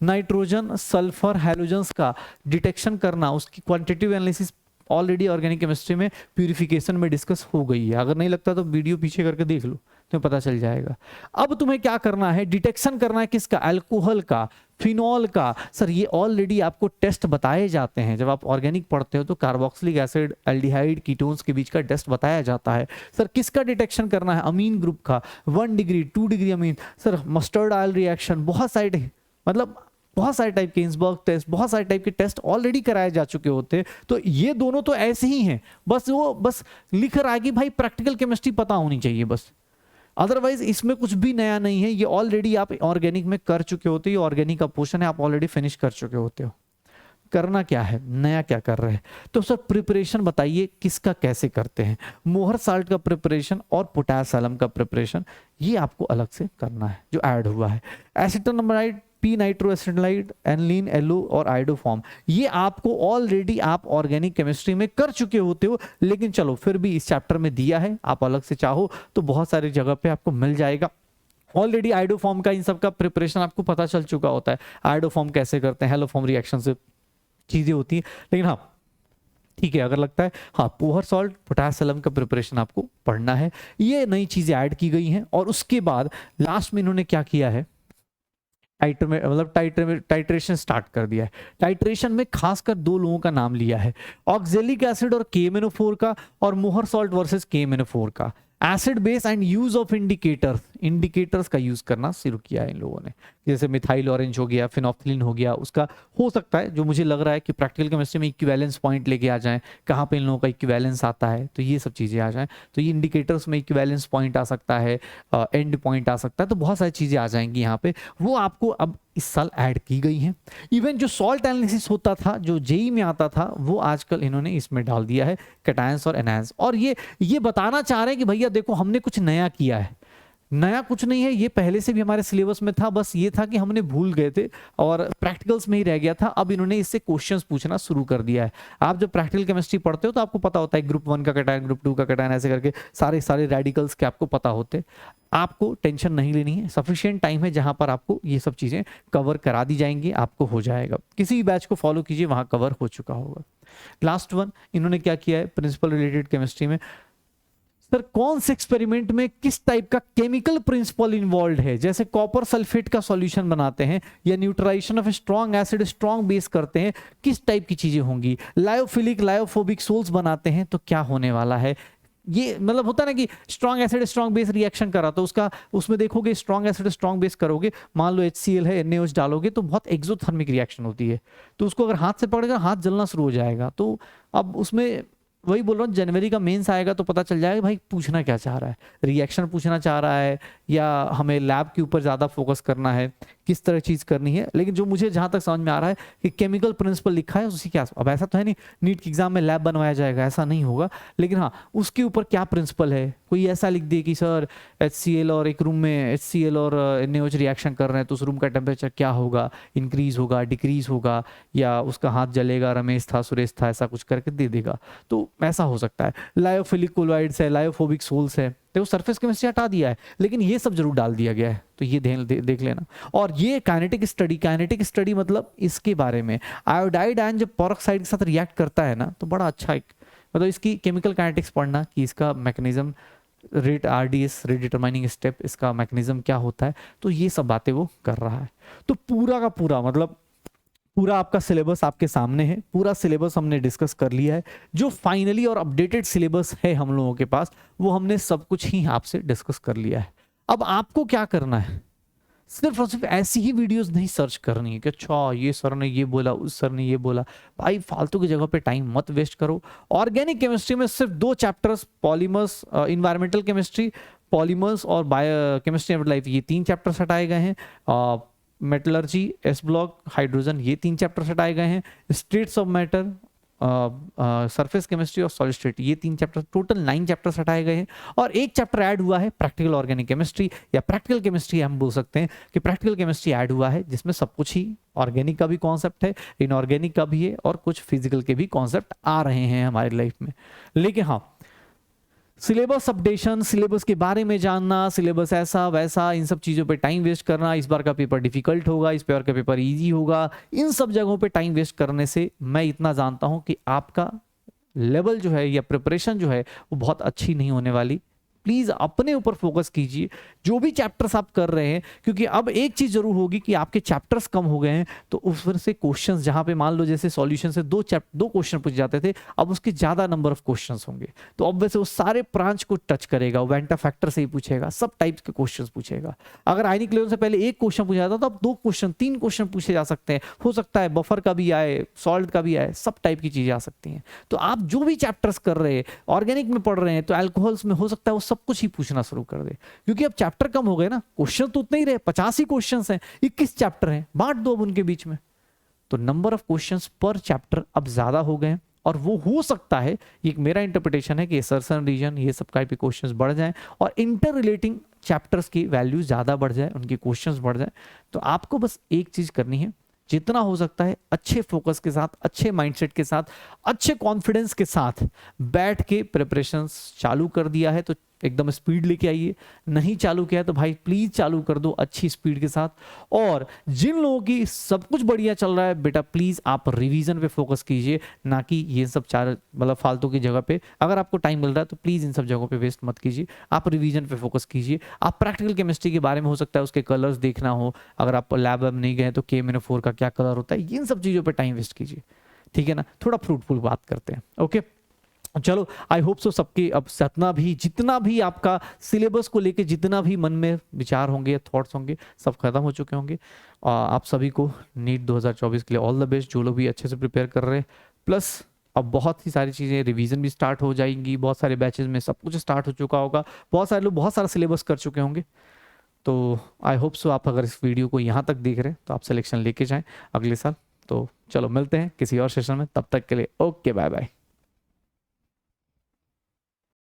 [SPEAKER 1] नाइट्रोजन सल्फर हैलोजेंस का डिटेक्शन करना, उसकी quantitative analysis already organic chemistry में प्यूरिफिकेशन में डिस्कस हो गई है। अगर नहीं लगता तो वीडियो पीछे करके देख लो, तुम्हें पता चल जाएगा। अब तुम्हें क्या करना है, डिटेक्शन करना है किसका, अल्कोहल का, फिनॉल का। सर ये ऑलरेडी आपको टेस्ट बताए जाते हैं, जब आप ऑर्गेनिक पढ़ते हो तो कार्बोक्सिलिक एसिड, एल्डिहाइड, कीटोन्स के बीच का टेस्ट बताया जाता है। सर किसका डिटेक्शन करना है, अमीन ग्रुप का, 1 degree 2 degree amine. Sir mustard oil reaction, बहुत सारे, मतलब बहुत सारे टाइप के इंसबर्ग टेस्ट, बहुत सारे टाइप के टेस्ट ऑलरेडी कराए जा चुके होते हैं। तो ये दोनों तो ऐसे ही हैं, बस लिख रहा है कि भाई प्रैक्टिकल केमिस्ट्री पता होनी चाहिए बस, अदरवाइज इसमें कुछ भी नया नहीं है। ये ऑलरेडी आप ऑर्गेनिक में कर चुके होते हो, ऑर्गेनिक का पोर्शन है, आप ऑलरेडी फिनिश कर चुके होते हो। करना क्या है, नया क्या कर रहे हैं? तो सर प्रिपरेशन बताइए किसका कैसे करते हैं। मोहर साल्ट का प्रिपरेशन और पोटासियम का प्रिपरेशन ये आपको अलग से करना है जो ऐड हुआ है। एसिटोनामाइड, पी नाइट्रोएसिटाइड, एनिलीन, एलो और आइडोफॉर्म, ये आपको ऑलरेडी आप ऑर्गेनिक केमिस्ट्री में कर चुके होते हो, लेकिन चलो फिर भी इस चैप्टर में दिया है, आप अलग से चाहो तो बहुत सारी जगह पे आपको मिल जाएगा। ऑलरेडी आइडोफॉर्म का इन सब का प्रिपरेशन आपको पता चल चुका होता है, आइडोफॉर्म कैसे करते हैं, हेलोफॉर्म रिएक्शन से चीजें होती हैं। लेकिन हाँ ठीक है, अगर लगता है हाँ पोहर सॉल्ट, पोटासियम का प्रिपरेशन आपको पढ़ना है, ये नई चीजें ऐड की गई हैं। और उसके बाद लास्ट में इन्होंने क्या किया है, टाइट्रेशन स्टार्ट कर दिया है। टाइट्रेशन में खासकर दो लोगों का नाम लिया है, ऑक्जेलिक एसिड और KMnO4 का, और मोहर सॉल्ट वर्सेस KMnO4 का। Acid base and use of indicators का यूज करना शुरू किया है इन लोगों ने, जैसे मिथाइल ऑरेंज हो गया, फिनोफ्थिलीन हो गया, उसका हो सकता है जो मुझे लग रहा है कि प्रैक्टिकल केमिस्ट्री में इक्विवेलेंस पॉइंट लेके आ जाएं, कहाँ पे इन लोगों का इक्विवेलेंस आता है, तो ये सब चीजें आ जाएं। तो ये इंडिकेटर्स में इक्विवेलेंस पॉइंट आ सकता है, एंड पॉइंट आ सकता है, तो बहुत सारी चीजें आ जाएंगी यहाँ पे, वो आपको अब इस साल ऐड की गई हैं। इवन जो सॉल्ट एनालिसिस होता था जो जेई में आता था, वो आजकल इन्होंने इसमें डाल दिया है, कैटायंस और एनायंस। और ये बताना चाह रहे हैं कि भैया देखो हमने कुछ नया किया है। नया कुछ नहीं है, ये पहले से भी हमारे सिलेबस में था, बस ये था कि हमने भूल गए थे और प्रैक्टिकल्स में ही रह गया था। अब इन्होंने इससे क्वेश्चंस पूछना शुरू कर दिया है। आप जब प्रैक्टिकल केमिस्ट्री पढ़ते हो तो आपको पता होता है ग्रुप 1 का कैटायन, ग्रुप 2 का कैटायन, ऐसे करके सारे रेडिकल्स के आपको पता होते। आपको टेंशन नहीं लेनी है, सफिशिएंट टाइम है जहां पर आपको ये सब चीजें कवर करा दी जाएंगी, आपको हो जाएगा। किसी भी बैच को फॉलो कीजिए, वहां कवर हो चुका होगा। लास्ट वन इन्होंने क्या किया है प्रिंसिपल रिलेटेड केमिस्ट्री में, सर कौन से एक्सपेरिमेंट में किस टाइप का केमिकल प्रिंसिपल इन्वॉल्व है, जैसे कॉपर सल्फेट का सॉल्यूशन बनाते हैं या neutralisation of strong acid strong base करते हैं, किस टाइप की चीजें होंगी, लायोफिलिक लायोफोबिक सोल्स बनाते हैं तो क्या होने वाला है। ये मतलब होता है ना कि strong acid strong base reaction करा तो उसमें देखोगे स्ट्रॉन्ग एसिड स्ट्रॉन्ग बेस करोगे, मान लो HCl है, NaOH डालोगे तो बहुत एक्सोथर्मिक रिएक्शन होती है, तो उसको अगर हाथ से पकड़ेगा हाथ जलना शुरू हो जाएगा। तो अब उसमें वही बोल रहा हूँ, जनवरी का मेंस आएगा तो पता चल जाएगा भाई पूछना क्या चाह रहा है, रिएक्शन पूछना चाह रहा है या हमें लैब के ऊपर ज़्यादा फोकस करना है, किस तरह चीज़ करनी है। लेकिन जो मुझे जहाँ तक समझ में आ रहा है कि केमिकल प्रिंसिपल लिखा है उसी के अब ऐसा तो है नहीं नीट के एग्जाम में लैब बनवाया जाएगा, ऐसा नहीं होगा, लेकिन हाँ उसके ऊपर क्या प्रिंसिपल है, कोई ऐसा लिख दे कि सर HCl और एक रूम में HCl और NaOH रिएक्शन कर रहे हैं तो उस रूम का टेम्परेचर क्या होगा, इंक्रीज होगा डिक्रीज होगा, या उसका हाथ जलेगा, रमेश था सुरेश था, ऐसा कुछ करके दे देगा, तो ऐसा हो सकता है। लायोफिलिक कोलॉइड्स है, लायोफोबिक सोल्स है, तो सरफेस केमिस्ट्री हटा दिया है लेकिन ये सब जरूर डाल दिया गया है, तो ये देख लेना। और ये काइनेटिक स्टडी मतलब इसके बारे में आयोडाइड आयन जब पेरोक्साइड के साथ रिएक्ट करता है ना तो बड़ा अच्छा एक मतलब इसकी केमिकल काइनेटिक्स पढ़ना कि इसका mechanism rate RDS rate determining step, इसका मैकेनिज्म क्या होता है, तो ये सब बातें वो कर रहा है। तो पूरा का पूरा मतलब पूरा आपका सिलेबस आपके सामने है, पूरा सिलेबस हमने डिस्कस कर लिया है। जो फाइनली और अपडेटेड सिलेबस है हम लोगों के पास वो हमने सब कुछ ही आपसे डिस्कस कर लिया है। अब आपको क्या करना है, सिर्फ और सिर्फ ऐसी ही वीडियोस नहीं सर्च करनी है कि अच्छा ये सर ने ये बोला उस सर ने ये बोला। भाई फालतू की जगह पे टाइम मत वेस्ट करो। ऑर्गेनिक केमिस्ट्री में सिर्फ 2 chapters, polymers, environmental chemistry, polymers और बायो केमिस्ट्री ऑफ लाइफ, ये 3 चैप्टर्स हटाए गए हैं। मेटलर्जी, S ब्लॉक, हाइड्रोजन, ये 3 चैप्टर्स हटाए गए हैं। States of matter, surface chemistry और सॉलिड स्टेट, ये 3 चैप्टर, टोटल 9 चैप्टर्स हटाए गए हैं। और एक चैप्टर ऐड हुआ है प्रैक्टिकल ऑर्गेनिक केमिस्ट्री या प्रैक्टिकल केमिस्ट्री, हम बोल सकते हैं कि प्रैक्टिकल केमिस्ट्री ऐड हुआ है जिसमें सब कुछ ही ऑर्गेनिक का भी कॉन्सेप्ट है, इनऑर्गेनिक का भी है और कुछ फिजिकल के भी कॉन्सेप्ट आ रहे हैं हमारी लाइफ में। लेकिन हाँ सिलेबस अपडेशन, सिलेबस के बारे में जानना, सिलेबस ऐसा वैसा, इन सब चीज़ों पे टाइम वेस्ट करना, इस बार का पेपर डिफिकल्ट होगा, इस बार का पेपर इजी होगा, इन सब जगहों पे टाइम वेस्ट करने से मैं इतना जानता हूं कि आपका लेवल जो है या प्रिपरेशन जो है वो बहुत अच्छी नहीं होने वाली। प्लीज अपने ऊपर फोकस कीजिए जो भी चैप्टर्स आप कर रहे हैं, क्योंकि अब एक चीज जरूर होगी कि आपके चैप्टर्स कम हो गए हैं तो उस वजह से क्वेश्चंस, जहां पे मान लो जैसे सॉल्यूशन से दो क्वेश्चन पूछ जाते थे, अब उसके ज्यादा नंबर ऑफ क्वेश्चंस होंगे, तो अब वैसे वो सारे ब्रांच को टच करेगा, वेंटा फैक्टर से ही पूछेगा, सब टाइप्स के क्वेश्चंस पूछेगा। अगर आयनिक लेवल से पहले एक क्वेश्चन पूछा जाता तो अब 2 क्वेश्चन 3 क्वेश्चन पूछे जा सकते हैं, हो सकता है बफर का भी आए, सॉल्ट का भी आए, सब टाइप की चीजें आ सकती हैं। तो आप जो भी चैप्टर्स कर रहे हैं, ऑर्गेनिक में पढ़ रहे हैं तो अल्कोहल्स में हो सकता है वो सब कुछ ही पूछना शुरू कर दे, क्योंकि अब चैप्टर कम हो गए ना, क्वेश्चन तो उतने ही रहे, 50 ही क्वेश्चन हैं, 21 चैप्टर हैं, बांट दो अब उनके बीच में, तो नंबर ऑफ क्वेश्चंस पर चैप्टर अब ज्यादा हो गए हैं। और वो हो सकता है, ये मेरा इंटरप्रिटेशन है कि सर्सन रीजन ये सब टाइप के क्वेश्चंस बढ़ जाएं और इंटर रिलेटिंग चैप्टर्स की वैल्यू ज्यादा बढ़ जाए, उनके क्वेश्चंस बढ़ जाए। तो आपको बस एक चीज करनी है, जितना हो सकता है अच्छे फोकस के साथ, अच्छे माइंडसेट के साथ, अच्छे कॉन्फिडेंस के साथ बैठ के प्रिपरेशंस चालू कर दिया है तो एकदम स्पीड लेके आइए, नहीं चालू किया है तो भाई प्लीज चालू कर दो अच्छी स्पीड के साथ। और जिन लोगों की सब कुछ बढ़िया चल रहा है बेटा, प्लीज आप रिवीजन पे फोकस कीजिए, ना कि ये सब चार मतलब फालतू की जगह पे। अगर आपको टाइम मिल रहा है तो प्लीज इन सब जगहों पे वेस्ट मत कीजिए, आप रिवीजन पे फोकस कीजिए। आप प्रैक्टिकल केमिस्ट्री के बारे में हो सकता है उसके कलर्स देखना हो, अगर आप लैब में नहीं गए तो KMnO4 का क्या कलर होता है, इन सब चीजों पर टाइम वेस्ट कीजिए, ठीक है ना। थोड़ा फ्रूटफुल बात करते हैं, ओके। चलो, आई होप सो सबके अब जितना भी आपका सिलेबस को लेके जितना भी मन में विचार होंगे, थॉट्स होंगे, सब खत्म हो चुके होंगे। आप सभी को नीट 2024 के लिए ऑल द बेस्ट, जो लोग भी अच्छे से प्रिपेयर कर रहे हैं। प्लस अब बहुत ही सारी चीज़ें, रिवीजन भी स्टार्ट हो जाएंगी, बहुत सारे बैचेस में सब कुछ स्टार्ट हो चुका होगा, बहुत सारे लोग बहुत सारा सिलेबस कर चुके होंगे। तो आई होप सो आप अगर इस वीडियो को यहाँ तक देख रहे हैं तो आप सिलेक्शन लेके जाएं अगले साल। तो चलो मिलते हैं किसी और सेशन में, तब तक के लिए ओके, बाय बाय।